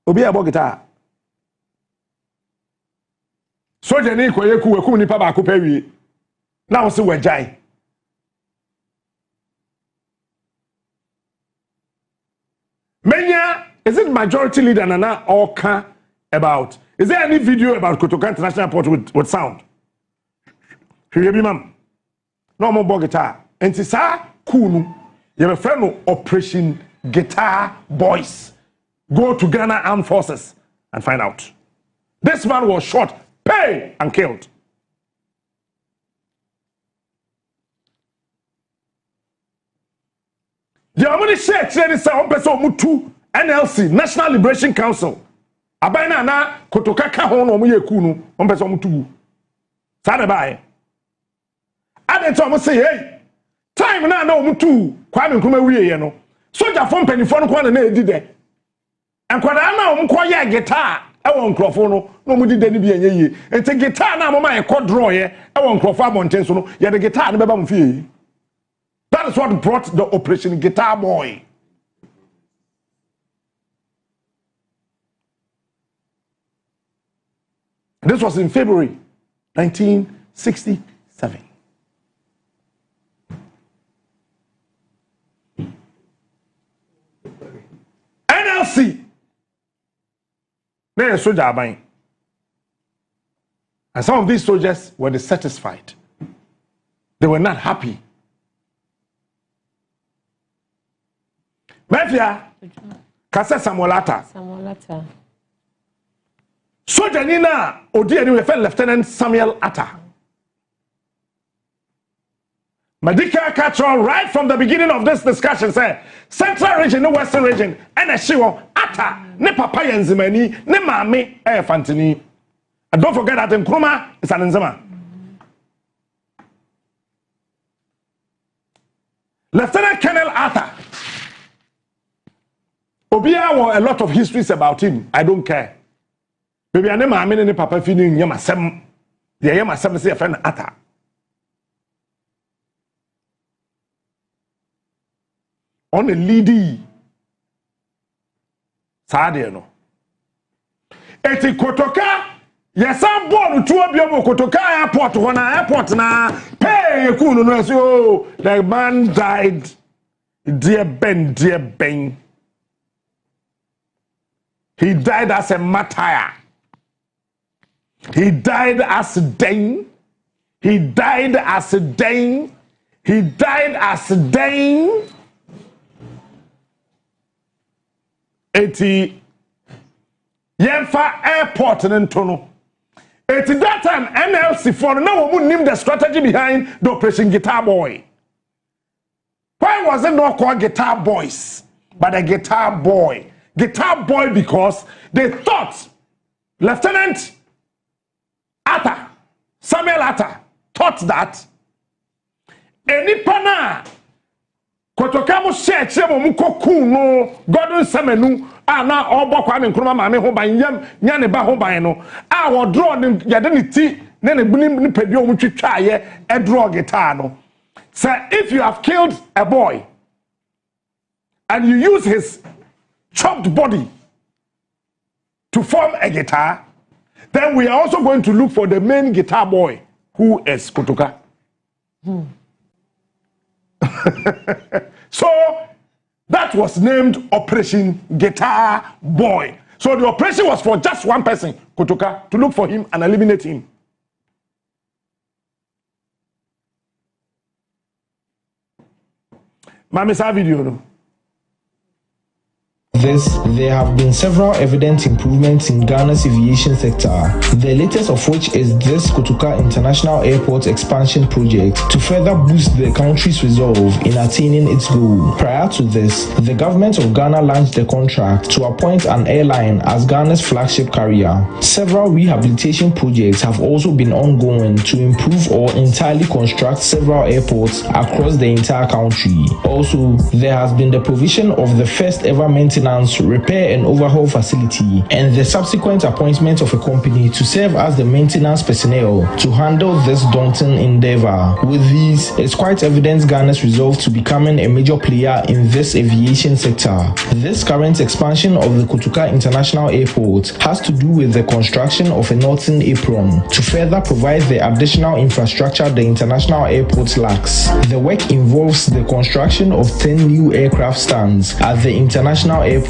obi abogita soja ni koyeku weku nipa ba ko pawie na wo se wajai menya is it majority leader nana oka about is there any video about Kotoka International Airport with sound hwe mam no mo bogita enti sa kunu ye be friend no Operation Guitar Boys. Go to Ghana Armed Forces and find out. This man was shot, paid, and killed. The only share trade is on person mutu NLC National Liberation Council. Abaina na Kotoka ka ho no mo yeku no on person mutu. Sada bai. Ade to mo say hey. Time na mutu Kwame Nkrumah wiye no. Soja fo mpanifo no kwa na edi de. Enkwada na omkọ ya guitar e won nkrofo no mu di de ni bi enye enti guitar na mama e ko draw ye e won nkrofo abonten so no ye de guitar ne beba mfie. That is what brought the Operation Guitar Boy. This was in February 1967. NLC they soldier aban, and some of these soldiers were dissatisfied. They were not happy. Mafia kasa Samuelata soldier ni na odi ani we fe Lieutenant Samuel Atta. Medical control right from the beginning of this discussion say Central region, no Western region, and a shiwo Atta, ne papa yenzimani, ne mami fantini. And don't forget that Nkrumah is an Nzema. Lieutenant Colonel Atta. Obia won a lot of histories about him. I don't care. Baby, I never ne papa fini nyama sem. The yama sem say a friend Atta. On a leady Sadia no. Eti Kotoka, yes, I'm born to a Kotoka airport when airport na pay a cool no so the man died. Dear Ben. He died as a martyr. He died as a Dane. He died as a Dane. He died as a Dane. Eti Yemfa airport in Tono. Eti that time NLC for no one named the strategy behind the Operation Guitar Boy. Why was it not called Guitar Boys, but a Guitar Boy? Guitar Boy because they thought Lieutenant Atta, Samuel Atta, thought that any pana Kotoka mo share chemo mu koku no Gordon Semenu ana obo Kwame Nkrumah maame ho ban yam nya ne ba ho ban no a wo draw ne yade ne ti ne ne bunim ne pedio mu twitwa ye e draw guitar no. So if you have killed a boy and you use his chopped body to form a guitar, then we are also going to look for the main guitar boy who is Kotoka. So That was named Operation Guitar Boy. So the operation was for just one person, Kotoka, to look for him and eliminate him. Mami, sa video no. There have been several evident improvements in Ghana's aviation sector, the latest of which is this Kotoka International Airport expansion project to further boost the country's resolve in attaining its goal. Prior to this, the government of Ghana launched a contract to appoint an airline as Ghana's flagship carrier. Several rehabilitation projects have also been ongoing to improve or entirely construct several airports across the entire country. Also, there has been the provision of the first ever maintenance, repair and overhaul facility, and the subsequent appointment of a company to serve as the maintenance personnel to handle this daunting endeavor. With these, it's quite evident Ghana's resolve to becoming a major player in this aviation sector. This current expansion of the Kotoka International Airport has to do with the construction of a northern apron to further provide the additional infrastructure the international airport lacks. The work involves the construction of 10 new aircraft stands at the international airport,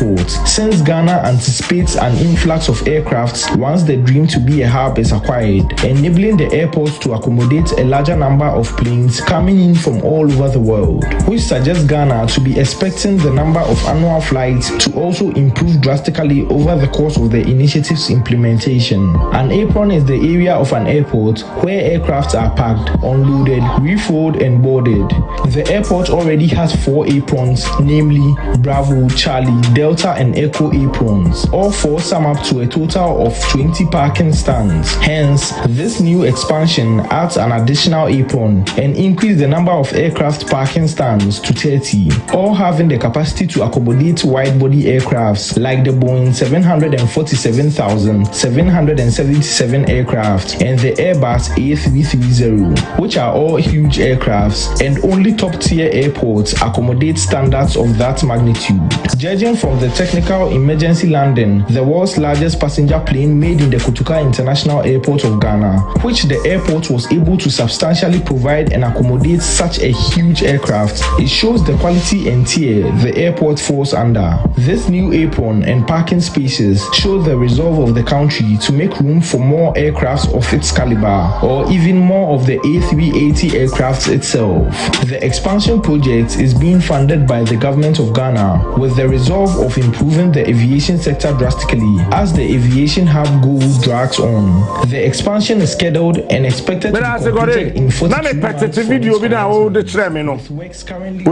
since Ghana anticipates an influx of aircrafts once the dream to be a hub is acquired, enabling the airport to accommodate a larger number of planes coming in from all over the world, which suggests Ghana to be expecting the number of annual flights to also improve drastically over the course of the initiative's implementation. An apron is the area of an airport where aircrafts are packed, unloaded, refueled and boarded. The airport already has 4 aprons, namely Bravo, Charlie, Delta and Echo aprons. All 4 sum up to a total of 20 parking stands. Hence, this new expansion adds an additional apron and increase the number of aircraft parking stands to 30, all having the capacity to accommodate wide-body aircrafts like the Boeing 747 aircraft and the Airbus A330, which are all huge aircrafts, and only top-tier airports accommodate standards of that magnitude. Judging from the technical emergency landing, the world's largest passenger plane made in the Kotoka International Airport of Ghana, which the airport was able to substantially provide and accommodate such a huge aircraft, it shows the quality and tier the airport falls under. This new apron and parking spaces show the resolve of the country to make room for more aircrafts of its caliber, or even more of the A380 aircrafts itself. The expansion project is being funded by the government of Ghana with the resolve of improving the aviation sector drastically as the aviation hub goal drags on. The expansion is scheduled and expected to be completed in 42 months with works currently.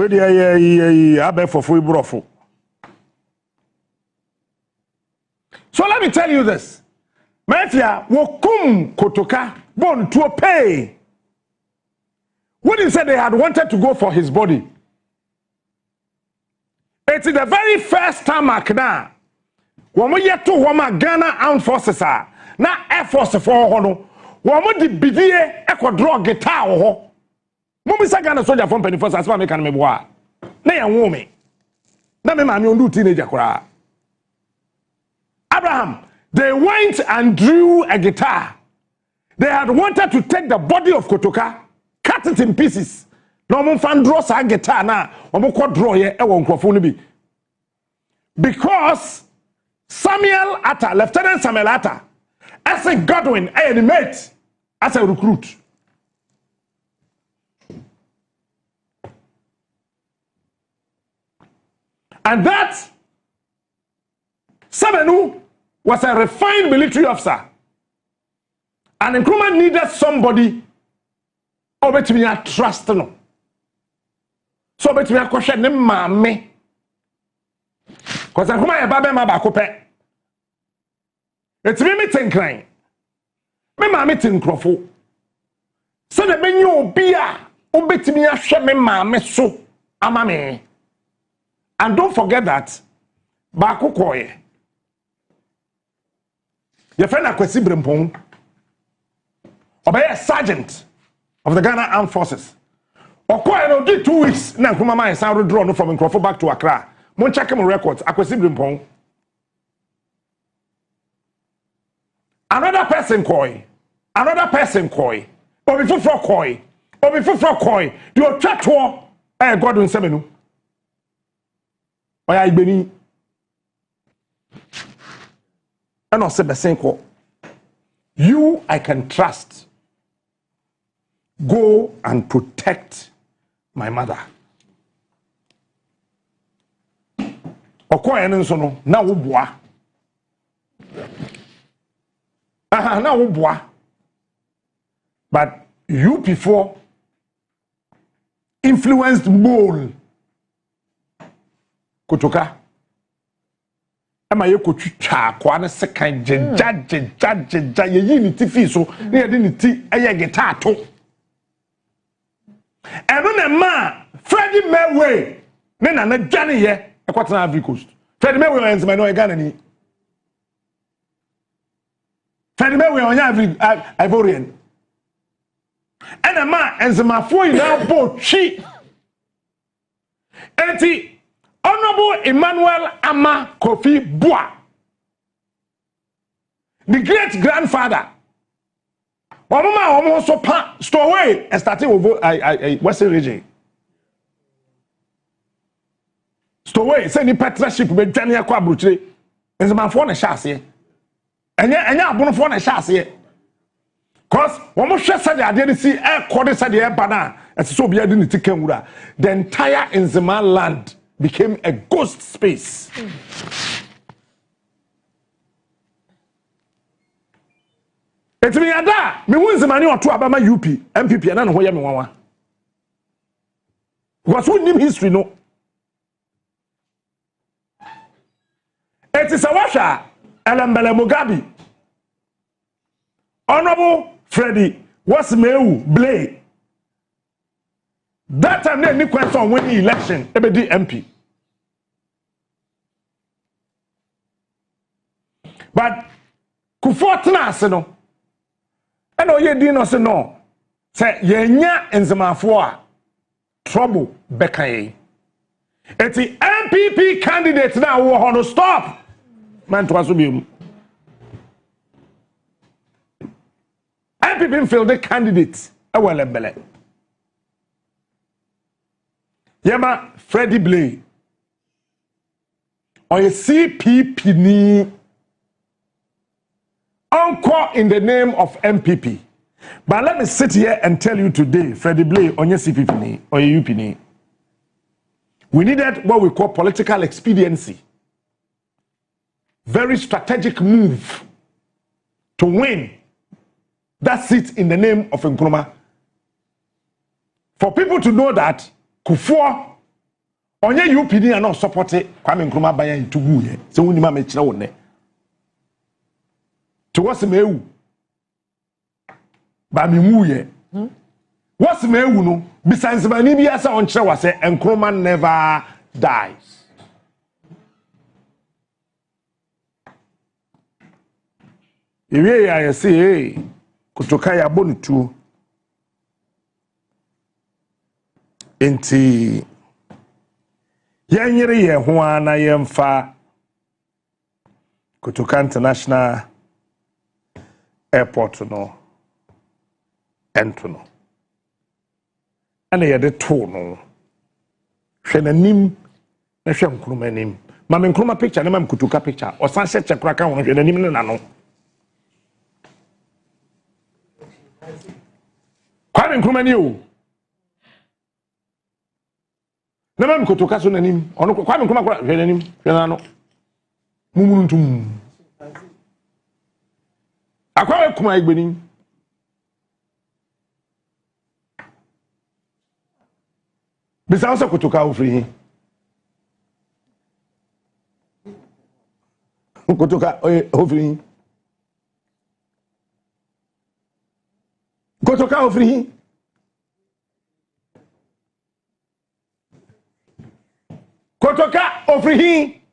So let me tell you this. Mafia wokum Kotoka born to pay. When he said they had wanted to go for his body, it's the very first time now. When we get to Ghana Armed Forces are now Air Force for Hono. When we did BDA, echo draw guitar. When we say Ghana soldier from Penny Force, as far as I can remember, nay and woman. Now, me mammy do teenager. Abraham, they went and drew a guitar. They had wanted to take the body of Kotoka, cut it in pieces. No one fan draw sa guitar na omo ko draw ye e won krofo no bi because Samuel Atta, Lieutenant Samuel Atta, as a Godwin, a mate, as a recruit. And that Samenu was a refined military officer. And Nkrumah needed somebody over to me trust no. So bet me a question ne mame. Cause Nkrumah e babe ma ba ko pe. Eti me tenkran. Me mame tenkrofo. So the benyo obi a obetimi ahwe me mame so ama me. And don't forget that ba ko koye. Your friend Kwasi Brempong, a sergeant of the Ghana Armed Forces. Okoye no did 2 weeks. Na Nkrumah man sound draw no from Nkrofo back to Accra. Mon check him records. Kwasi Brempong. Another person koi. Obi fufro koi. The Otatwo Godwin Semenu. oya igbeni and ose besenko you I can trust go and protect my mother okoye nso no na wo boa na wo boa but you before influenced Mole Kotoka ama ye kotwitwa kwa na second jeja ye yi ni ti fi so na ye de ni ti eye guitar to eno na ma Freddie Mercury ne na na dwane ye ekwatena Ivory Coast Freddie Mercury en zema no e Ghana ni Freddie Mercury onya Ivorian ena ma en zema fo ina bo twi enti Honorable Emmanuel Kofi Boa, the great grandfather. Wamama almost pa stowaway and starting with Western region. Stowaway send the partnership with Jania Kwabrutre. And the man for a chassis. And ya abon for a chassis. Cause almost just said I didn't see air quarters at the air banana as so be I didn't take the entire Nzema land became a ghost space. It's me ada me won Nzema or two abama UP MPP and no hoye me wawa. Because we name history no. It is a washa Elembele Mugabe. Honorable Freddie Wasimeu Blay. That time they question when the election ebedi MP. But Kufortna ase no. And oye di no se no. Say yenya Nzemafo a trouble bekaye. Eti MPP candidate na wo ho no stop. Man to aso bi MPP feel the candidates Ewelembele. Yema Freddie Blay. Or a CPP ni encore in the name of MPP. But let me sit here and tell you today, Freddie Blay on your CPP ni or your UP ni. We needed what we call political expediency. Very strategic move to win that seat in the name of Nkrumah. For people to know that Kufuor onye UPD are not supporting Kwame Nkrumah by into ye. So we ma me kire wo ne. To what's me ba me mu ye. What's me no besides mani bi asa on kire wa say Nkrumah never dies. Iwe ya say Kotoka ya bonitu enti yanyere ye ho ana yemfa Kotoka International Airport no ento no ana ye de to no hwe nanim na hwe Nkrumah nim ma me Nkrumah picture na ma Kotoka picture o san hye chekura ka ho hwe nanim ne na no Kwame Nkrumah ni o na ma Kotoka so nanim ono Kwame Nkrumah kwa hwe nanim hwe na no mumununtum akwa kuma igbeni bisa so Kotoka ofri Kotoka ofri Kotoka ofri Kotoka ofri ni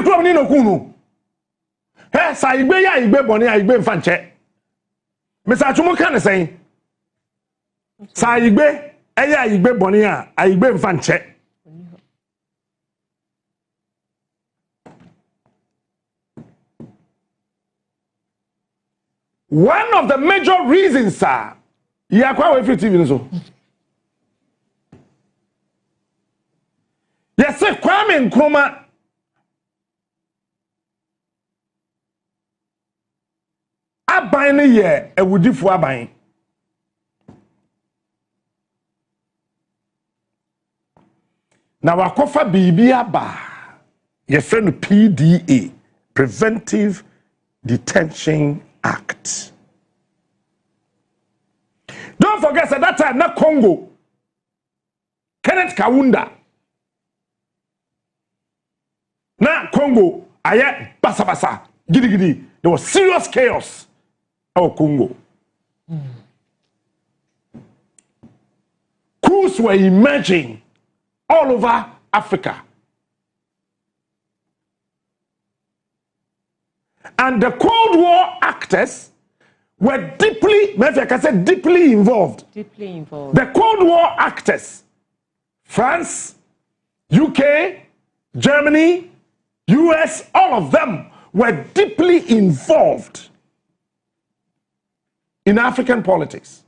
club ni no kunu he sa igbe ya igbe boni ya igbe mfa nche mesa chumu kan sen sa igbe eya igbe boni ya igbe mfa nche one of the major reasons sir ya kwa we free TV so Yes, sir, Kwame Nkrumah. Aban ne ye ewudifo aban. Na wakofa bibi aba. Ye friend PDA, Preventive Detention Act. Don't forget that time na Congo. Kenneth Kaunda. Na Congo aye basa basa gidi gidi. There was serious chaos. Oh, Congo. Coups were emerging all over Africa. And the Cold War actors were deeply, maybe I can say deeply involved. Deeply involved. The Cold War actors, France, UK, Germany, US, all of them were deeply involved in African politics.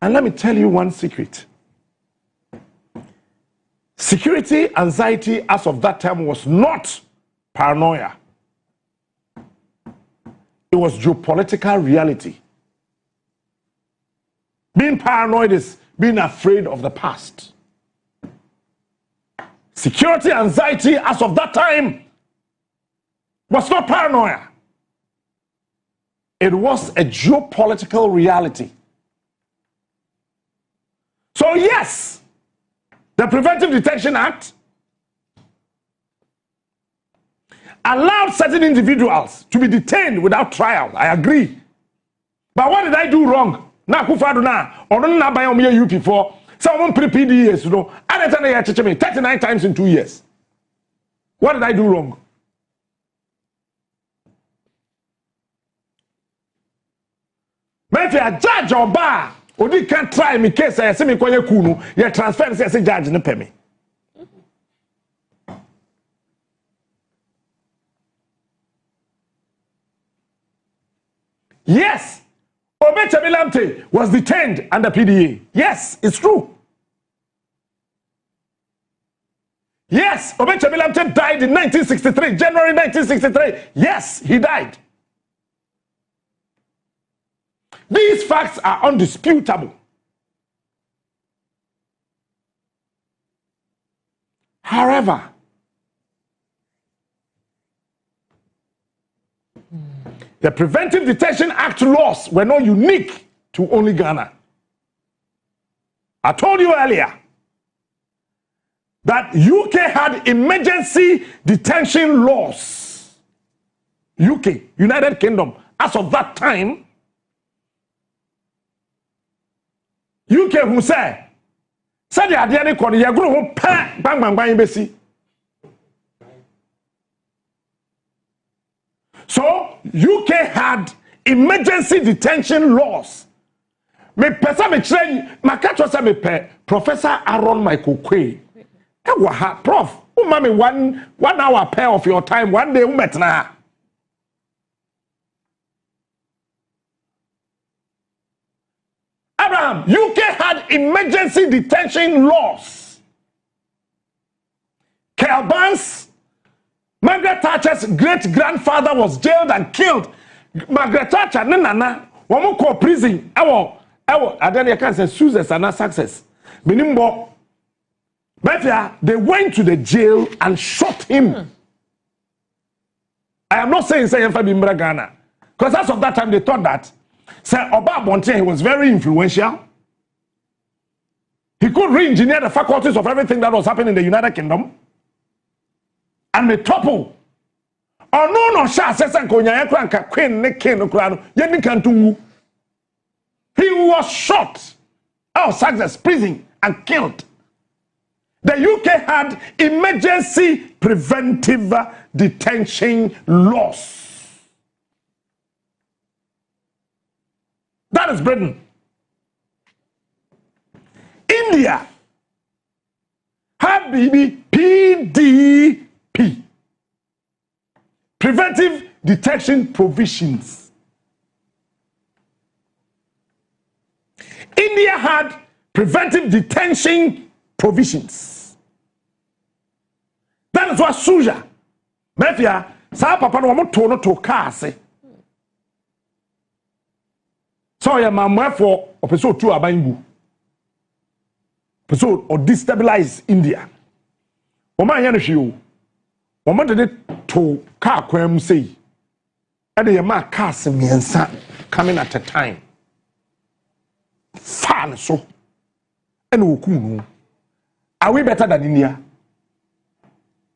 And let me tell you one secret. Security anxiety as of that time was not paranoia. It was geopolitical reality. Being paranoid is being afraid of the past. Security anxiety as of that time was not paranoia. It was a geopolitical reality. So yes, the Preventive Detention Act allowed certain individuals to be detained without trial. I agree. But what did I do wrong? Na kufadu na onon na buy on UP for someone prepared years, you know. I didn't me 39 times in 2 years. What did I do wrong? Maybe a judge or bar Odi can't try me case I say me kwanye kunu ye transfer say judge ne pay me. Yes, Obechamilamte was detained under PDA. Yes, it's true. Yes, Obechamilamte died in 1963, January 1963. Yes, he died. These facts are undisputable. However, the Preventive Detention Act laws were not unique to only Ghana. I told you earlier that UK had emergency detention laws. UK, United Kingdom, as of that time, UK who said the idea they call you go home bang bang bang besi. So UK had emergency detention laws. Me pesa me train makacho say me pe Professor Aaron Michael Quay. Ewa ha prof, uma me 1 hour pair of your time one day umetna. Abraham, UK had emergency detention laws. Kelban's Margaret Thatcher's great-grandfather was jailed and killed. Margaret Thatcher, nana, woman called prison. I then you can say success and not success. Minimbo, but they went to the jail and shot him. I am not saying say Fabi Ghana, because as of that time they thought that. Sir Oba Bonte, he was very influential. He could re-engineer the faculties of everything that was happening in the United Kingdom. And the topple. Oh no, Sha says Queen he was shot out success prison and killed. The UK had emergency preventive detention laws. That is Britain. India had PDP, preventive detection provisions. India had preventive detention provisions. That is what Suja. Mafia, sa papa no mo to no to car say. So ya mamwa for episode 2 abangu. Episode or destabilize India. Oma ya no hwe o. Oma de to car kwam say. And the ma cars miensa coming at a time. Fan so. And okunu. Are we better than India?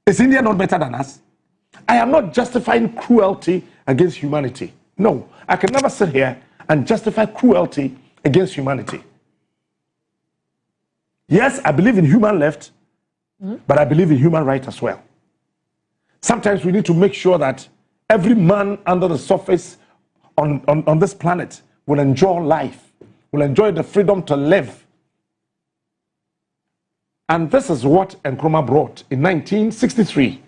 Is India not better than us? I am not justifying cruelty against humanity. No, I can never sit here and justify cruelty against humanity. Yes, I believe in human left, but I believe in human right as well. Sometimes we need to make sure that every man under the surface on this planet will enjoy life, will enjoy the freedom to live. And this is what Nkrumah brought in 1963.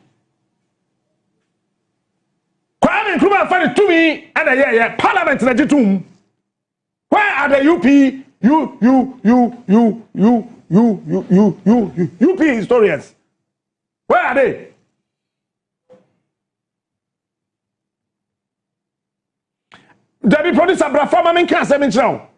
Kwame Nkrumah found it to me, and Parliament in where are the UP historians? Where are they? Debbie producer Brafama min cancer min chow.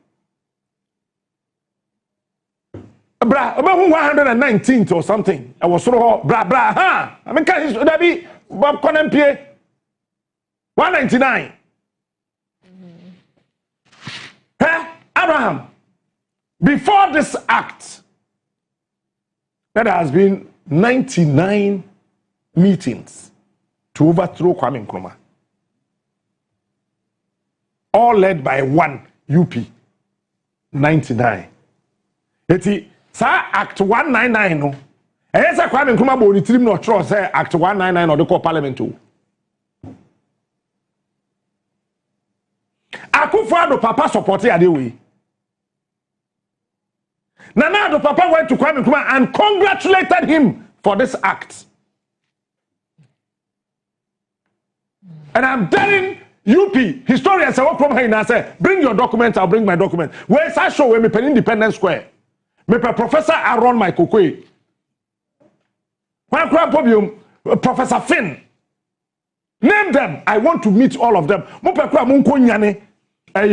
Bra, about 119th or something. I was so bra, huh? I mean, can you Debbie Bob Conan Pierre 199? Huh? Abraham, before this act, there has been 99 meetings to overthrow Kwame Nkrumah. All led by one UP 99. Eti sa Act 199 no. Eyesa Kwame Nkrumah bo ni trim no tro say Act 199 or the call parliament o. Akufo-Addo papa support Adewe. Nana-Addo papa went to Kwame Nkrumah and congratulated him for this act. And I'm telling UP historians say what from here now say bring your documents, I'll bring my document. Where's I show where me pen Independence Square? Me pe Professor Aaron my kokwe. One crab podium Professor Finn. Name them. I want to meet all of them. Mo pe kwa mo nko nyane.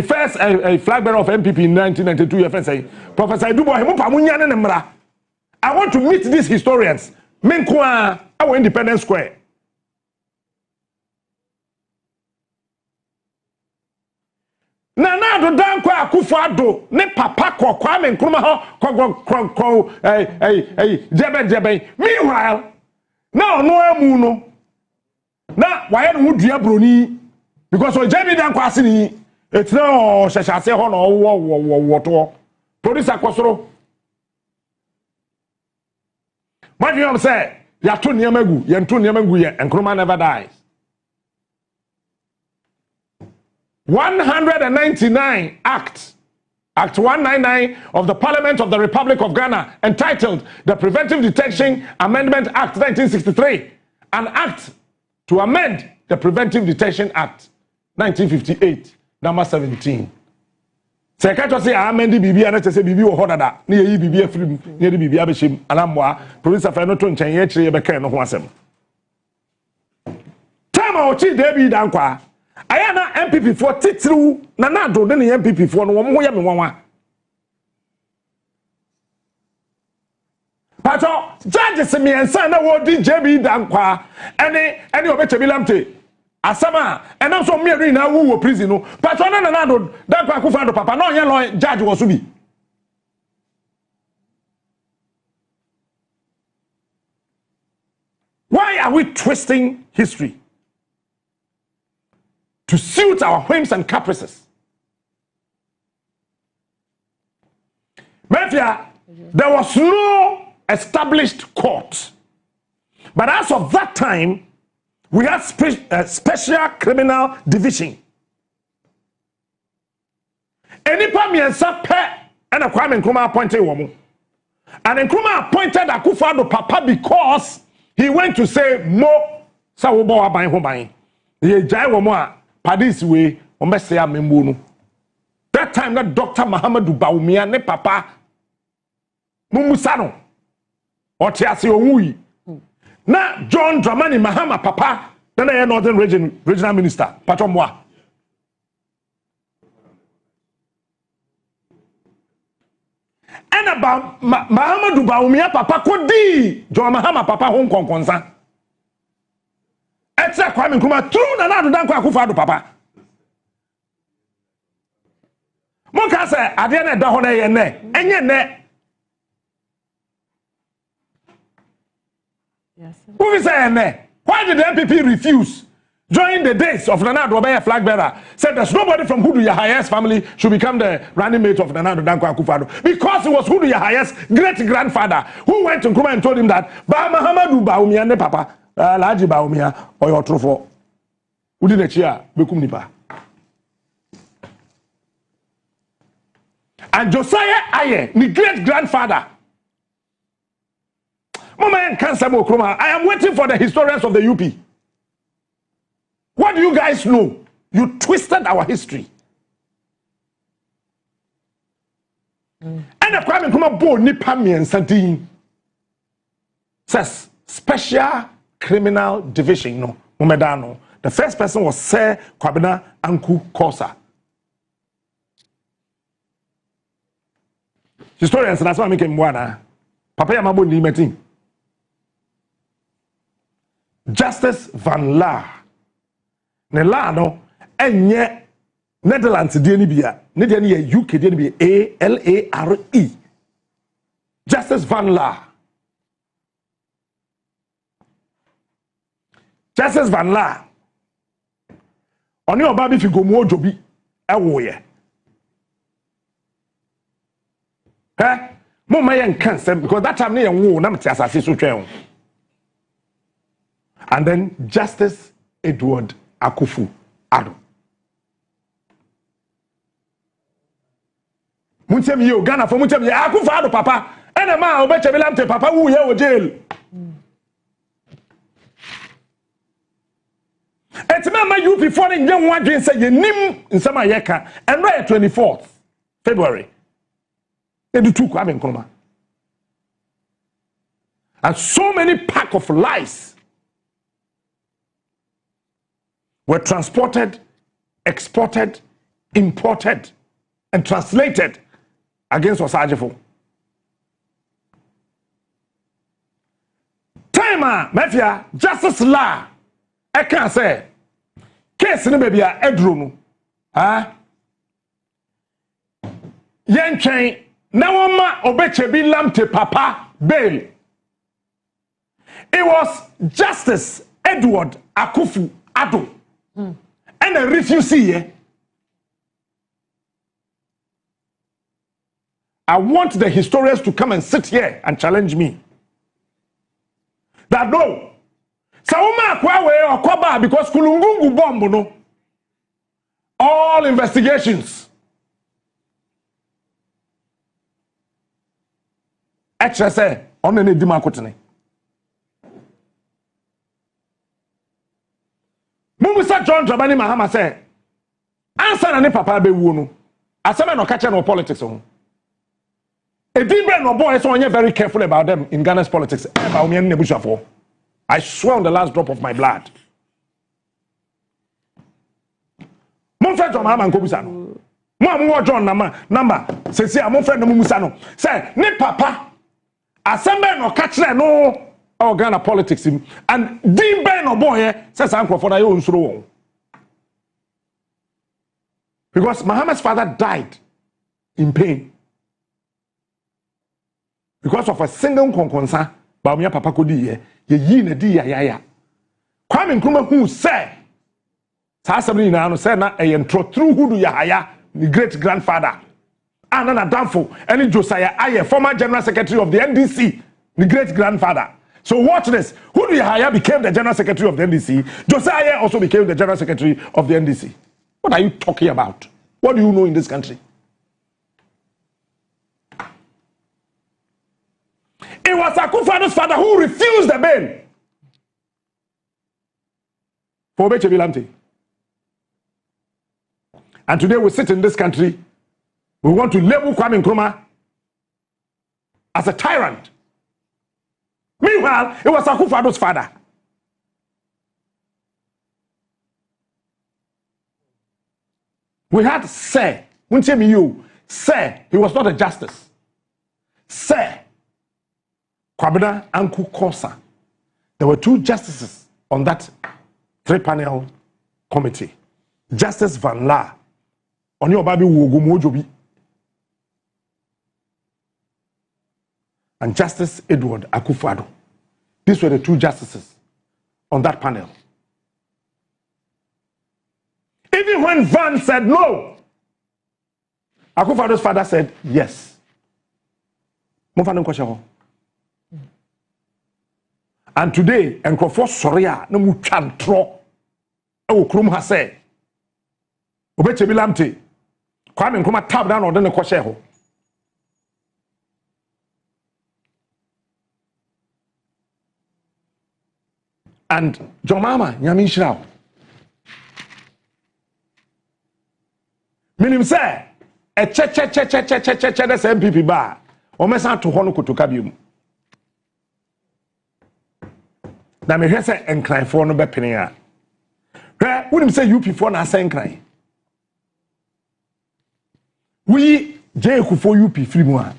First a flag bearer of MPP in 1992 your friend say Professor Edubo mo pa mo nyane ne mra. I want to meet these historians. Me nko our Independence Square. Nana-Addo dankwa Akufo-Addo ne papa ko Kwame Nkrumah ko jebe meanwhile now no amu no na why no dua broni because o jebe dankwa asini etina o hyehyase ho na wo to producer kwosoro what you say ya to niamagu ye nto niamagu ye Nkrumah never dies. 199 Act 199 of the Parliament of the Republic of Ghana entitled the Preventive Detention Amendment Act 1963, an act to amend the Preventive Detention Act 1958, number 17. Say catch say amend bibi ana say bibi wo hodada na yi bibi afrim na yi bibi abehim anamwa police affair no to nchen ye kire ye beka no ho asem. Time o chi David Dankwa Ayana MPP for titru Nana-Addo de MPP for no mo ya me wanwa. Pato judges me ensa na wo di JB Dankwa ene obechebi lamte asama ena so me na wo prison no pato na Nana-Addo Dankwa Akufo-Addo papa no yen law judge wo so bi. Why are we twisting history to suit our whims and caprices? Mafia, there was no established court. But as of that time, we had special criminal division. Enipa miensa pe and Kwame Nkrumah appointed woman. And Nkrumah appointed Akufo-Addo papa because he went to say mo sa wo bo aban ho ban. Ye jai wo mo a Padis way, Omesia Membuno. That time that Dr. Mahamadou Bawumia ne papa Mumusano Otiasi Owui. Na John Dramani Mahama papa na Northern Regional Minister Patomwa. And about Mahamadou Bawumia papa kodi John Mahama papa Hong Kong konsa. Etsa Kwame Nkrumah true na Nana Dankwa Akufo-Addo papa. Monka say ade na da ho na ye ne enye ne. Yes. Who say ne? Why did the MPP refuse during the days of Nana Addo flag bearer? Said there's nobody from Hudu Yahaya's family should become the running mate of Nana Dankwa Akufo-Addo because it was Hudu Yahaya's great grandfather who went to Nkrumah and told him that Ba Mahamadou Bawumia ne papa Alhaji Bawumia oyo trofo udi na chia bekum nipa. And Josiah Aye, the great grandfather. Mama Kansa Nkrumah, I am waiting for the historians of the UP. What do you guys know? You twisted our history. And the Kwame Nkrumah bo nipa miensa says special criminal division no Mumedano. The first person was Sir Kwabena Anku Kosa. Historians that's why I make him one. Papa Yamabo ni meeting. Justice Van Laar. Ne la no enye Netherlands die ni bia. Ne die ni UK die ni bia ALARE. Justice Van Laar. Justice Van Laar. Oni oba bi fi gomu ojobi ewo ye. Mama yen cancer because that time near wo na mti asase so twen. And then Justice Edward Akufo-Addo. Muntem yo Ghana for muntem ya Akufo-Addo papa. Ene ma obeche bilamte papa wu ye o jail. Etima UP foreign young one dream say ye nim nsama yeka and right 24th February. They do two Kwame Nkrumah. And so many pack of lies were transported, exported, imported, and translated against Osajifo. Time mafia justice law. I can't say case no baby a edro no. Yen train na woma obeche bi lamte papa bail. It was Justice Edward Akufo-Addo. And a refusee here. I want the historians to come and sit here and challenge me. That no. Sauma kwawe or kwaba because kulungungu bomb no. All investigations. Extra say on any dimakotene. Mumusa John Dramani Mahama say answer na ne papa be wu no. Asema no catch no politics on. A Dibre no boy so onye very careful about them in Ghana's politics. I swear on the last drop of my blood. Mon friend Mahama nkobusa no. Mo amwo John number sesi a mon friend no mumusa no. Say ne papa asema no catch no Ghana politics and Dibre no boy says uncle for your own suro. Because Mahama's father died in pain. Because of a single concern, Bawumia papa kodi ye yi na di ya. Kwame Nkrumah who say sa asabri na no say na entro through Hudu Yahaya, the great grandfather. Anana Danfo, any Josiah Aye, former general secretary of the NDC, the great grandfather. So watch this. Hudu Yahaya became the general secretary of the NDC. Josiah Aye also became the general secretary of the NDC. What are you talking about? What do you know in this country? It was Akufo-Addo's father who refused the bail for Obeche Bilamte. And today we sit in this country We want to label Kwame Nkrumah as a tyrant. Meanwhile, it was Akufo-Addo's father. We had Sir, Sir, he was not a justice. Sir, Kwabena Anku Kosa. There were 2 justices on that 3-panel committee. Justice Van La, Oni Obabi Wogomojobi, and Justice Edward Akufo-Addo. These were the 2 justices on that panel. Even when Van said no, Akufo-Addo's father said yes. And today, Nkrofo Soria, no mu chantro. E Krum ha say. Obeche bilamte. Kwame Nkrumah tab down on the kwashe ho. And John Mama, Nyamin Shirao. Minim say, e che des MPP ba. O mesa to hono Kotoka biom. Na me hwese enkranfo no bepene a. Hwe, wonim say UP4 na asa enkran. We J-Kufo UP free mu a.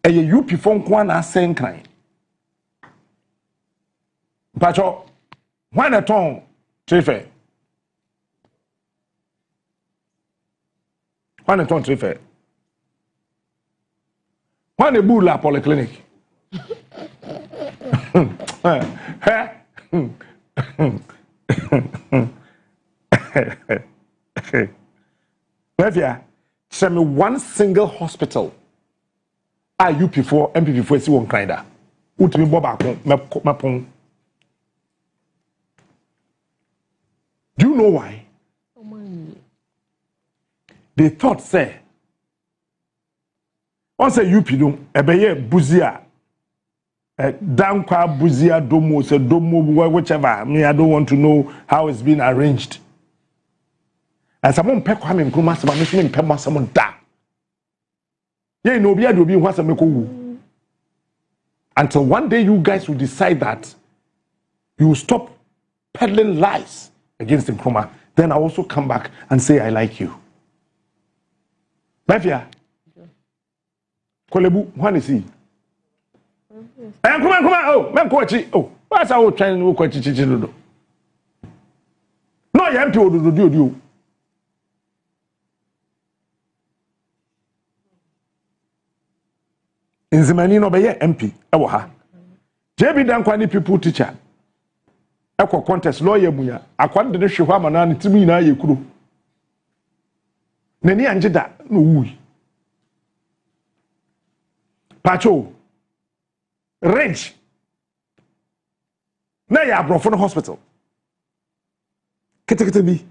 Eye UP4 nko na asa enkran. Pacho, when a ton trefe. When a ton trefe. When a bull la polyclinic. Send me one single hospital. I UP4, MPP4 see one kind of. Utimi boba mapon. Do you know why? They thought say once a UP do ebeye buzia dankwa buzia domo say domo whichever. Me, I don't want to know how it's been arranged. And someone pe Kwame Nkrumah sama me so pe ma someone da. Ye no obi ade obi hu asem ko wu. Until one day you guys will decide that you will stop peddling lies against Nkrumah, then I also come back and say I like you. Mafia. Kolebu, when is he? Nkrumah, oh, man kwachi. Oh, what's our trying to kwachi chichidodo? No, you empty do. In Zimani no be MP, ewo ha. JB Dankwani people teacher. Eko contest lawyer muya akwande ne hwe ama na ntimi na yekuro nani anjida no wi pacho range na ya abrofo no hospital ketekete bi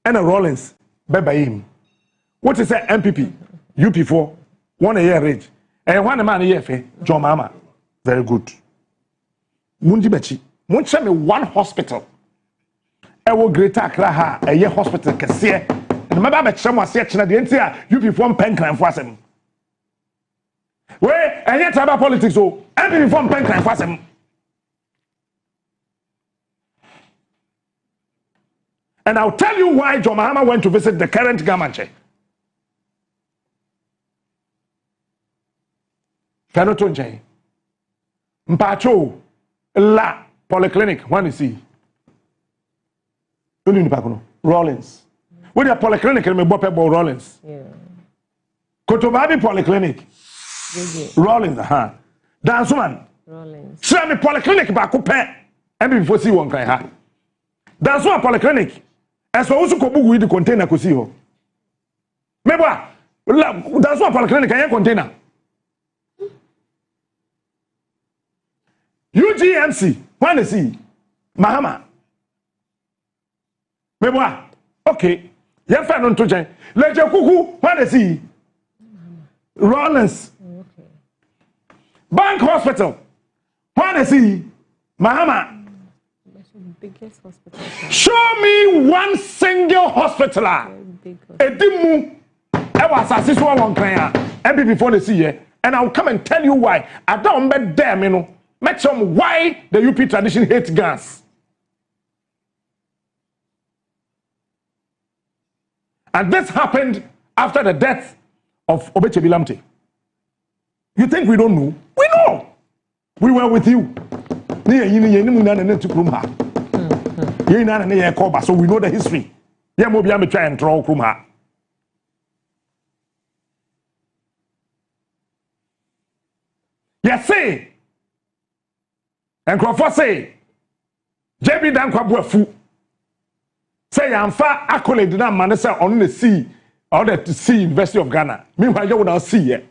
and Rollins beba him what is that MPP UP4 one a year range and one man a year fe John Mama very good munji bechi Munche me one hospital. Ewo Greater Accra ha, eye hospital kese. And maba be chere mo ase chena de ntia UP4 penkran fo asem. We enye tribal politics o, MPP4 penkran fo asem. And I'll tell you why John Mahama went to visit the current government. Kanoto nje. Mpacho la polyclinic, when you see. You need to Rollins. With your polyclinic, and me bop about Rollins. Yeah. Kotobabi polyclinic. Rollins, Dance man. Rollins. Say me polyclinic ba ko pe. And before see one kind ha. Dance one polyclinic. As for also kobu with the container ko see ho. Meba, dance one polyclinic and container. UGMC, when is he? Mahama. Meboa. Okay. Yen fa no ntojen. Leje kuku, when is he? Rollins. Okay. Bank Hospital. When is he? Mahama. That's the biggest hospital. Show me one single hospital. Big hospital. Edimu. was assist one clan, MP before the see and I'll come and tell you why. I don't bet them, you know. Make some why the UP tradition hates gas. And this happened after the death of Obechebi Lamte. You think we don't know? We know. We were with you. So we know the history. Yeah, maybe I'm trying to draw Nkrumah. Yes, say. And Crawford say, JB Dankwa fu. Say I'm far accolade na man say on the sea or the sea University of Ghana. Meanwhile, you would not see it.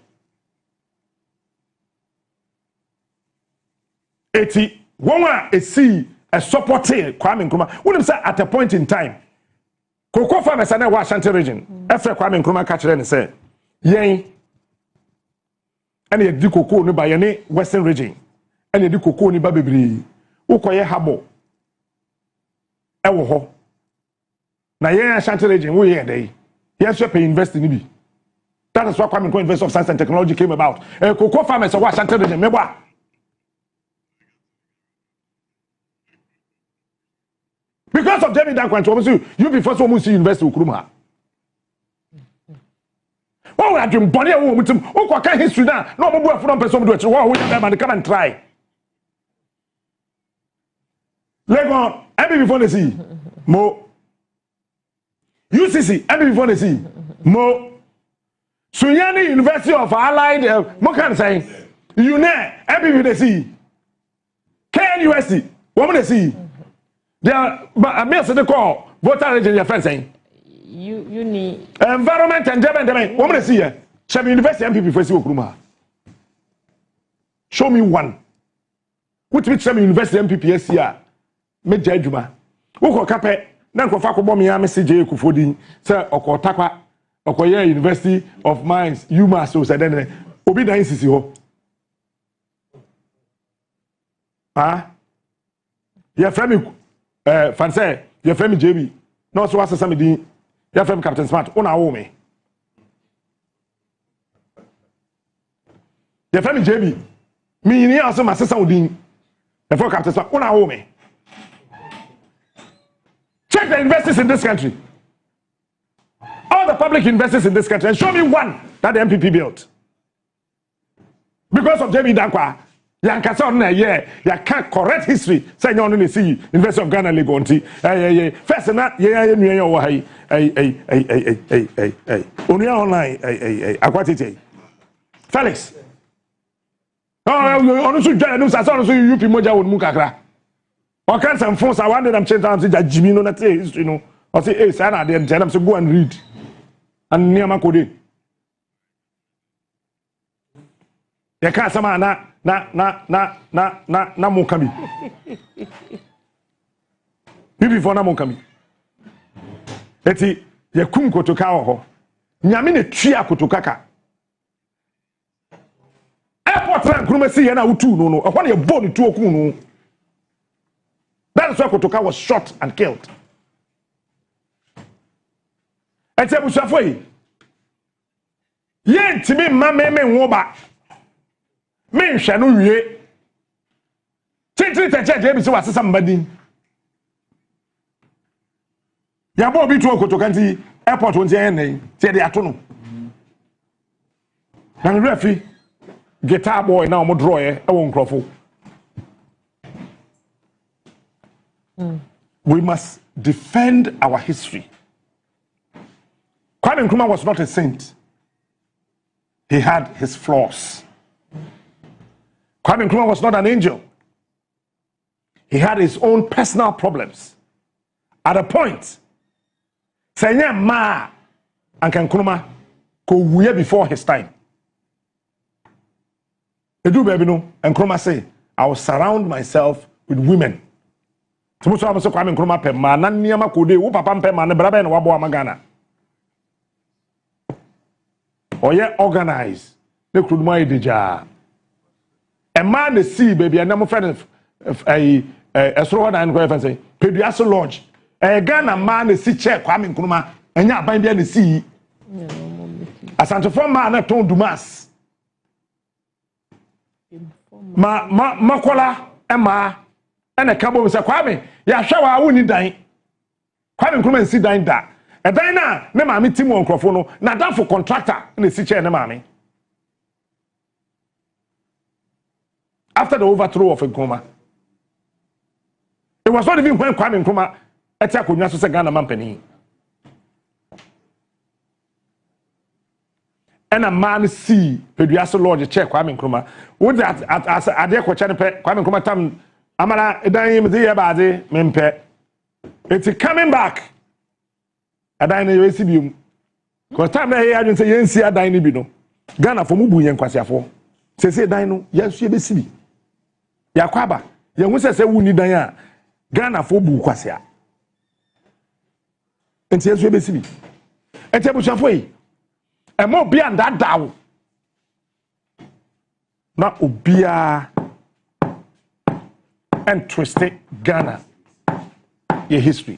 80 one a see a supporter Kwame Nkrumah. When say at a point in time, Cocoa farmers are now Ashanti region. After Kwame Nkrumah catch and say, yay. And you do cocoa no by any Western region. And you do cocoa ni babibri. Ukoye habo. Ewo ho. Na yen Ashanti region we here dey. Yes, you pay invest in be. That is why Kwame Nkrumah University of Science and Technology came about. Cocoa farmers are Ashanti region. Meba. Because of David Dankwa, you be first one who see University of Nkrumah. What we are doing, body with him. Oh, what kind of history now? No more from person do it. What we have come and try. Legon, every before they see Mo. UCC, every before they see Mo. Sunyani University of Allied, what can I say? You know, every before they see KNUST, what they see? They are, but I mean, they call voter region. Your friend saying, you need environment and development. What do you see here? Show me university MPP for Nkrumah. Show me one. Which show me university MPP here? Me judgment. Who ko kape? Na ko fa ko bom ya message e kufodi. Say okotakwa okoye University of Mines. UMass so say den obi dan sisi ho. Ah? Your friend Fancy, your friend JB. No, so what's somebody? Your friend Captain Smart. Una wo me. Your friend JB. Me ni also my sister Udin. Your friend Captain Smart. Una wo me. Check the investors in this country. All the public investors in this country and show me one that the MPP built. Because of JB Dankwa. Yankasa on a year, you can't correct history. Say you only see University of Ghana Legonti. First and that, only online, aquatic. Felix. Oh, on should join us. I saw you Moja would Mukakra. Or can some phones I wanted them change down to that Jimmy no that you know. Or say, hey, Sana, then tell them to go and read. And near Makode. You can't sama na mukami. You before na mukami. Eti ye kum Kotoka ho. Nyame ne tria Kotoka ka. Airport na Nkrumah si ye na utu no no. Ehwa na ye bone tu okun no. That is why Kotoka was shot and killed. Eti abusafo yi. Ye ntimi ma me nwo ba. Me nhwe no wie. Titiri teche bi se wasesa mbadin. Ya bo bi tu Kotoka nti airport won ti en ti de ato no. Na me refi guitar boy na omo draw e won krofo. We must defend our history. Kwame Nkrumah was not a saint. He had his flaws. Kwame Nkrumah was not an angel. He had his own personal problems. At a point, Senya Ma and Nkrumah go way before his time. Edu baby no, Nkrumah say, I will surround myself with women. Tumuso amuso Kwame Nkrumah pe ma na nneema kode wo papa pe ma ne brabe na wabo amagana. Oye organize the Nkrumah edija. A man the see baby and I'm friend a sort and go say Pediaso Lodge. A Ghana man the see check Kwame Nkrumah and ya bind the sea. asantefo ma na ton dumas makola ema ene kabo be se Kwame ya hwa wa woni dan Kwame Nkrumah nsi dan da edan na ne maame tim onkrofo no na dan for contractor na si che ne maame after the overthrow of Nkrumah. It was not even when Kwame Nkrumah etia konwa so se Ghana mampani. And a man see Peduaso Lodge check Kwame Nkrumah. Would that as a dear Kwame Nkrumah tam Amara edan yim dey bade mempe. It's coming back. Adan na yesi bium. Cause time na here say yensi adan ni bi no. Ghana for mu bu yen kwasiafo. Se dan no yensu e besi bi. Yakwaba, yen hu se wuni dan a Ghana for bu kwasia. Enti yensu e besi bi. Enti abusuafo yi emo bia ndadawo na obia and twisted Ghana your history.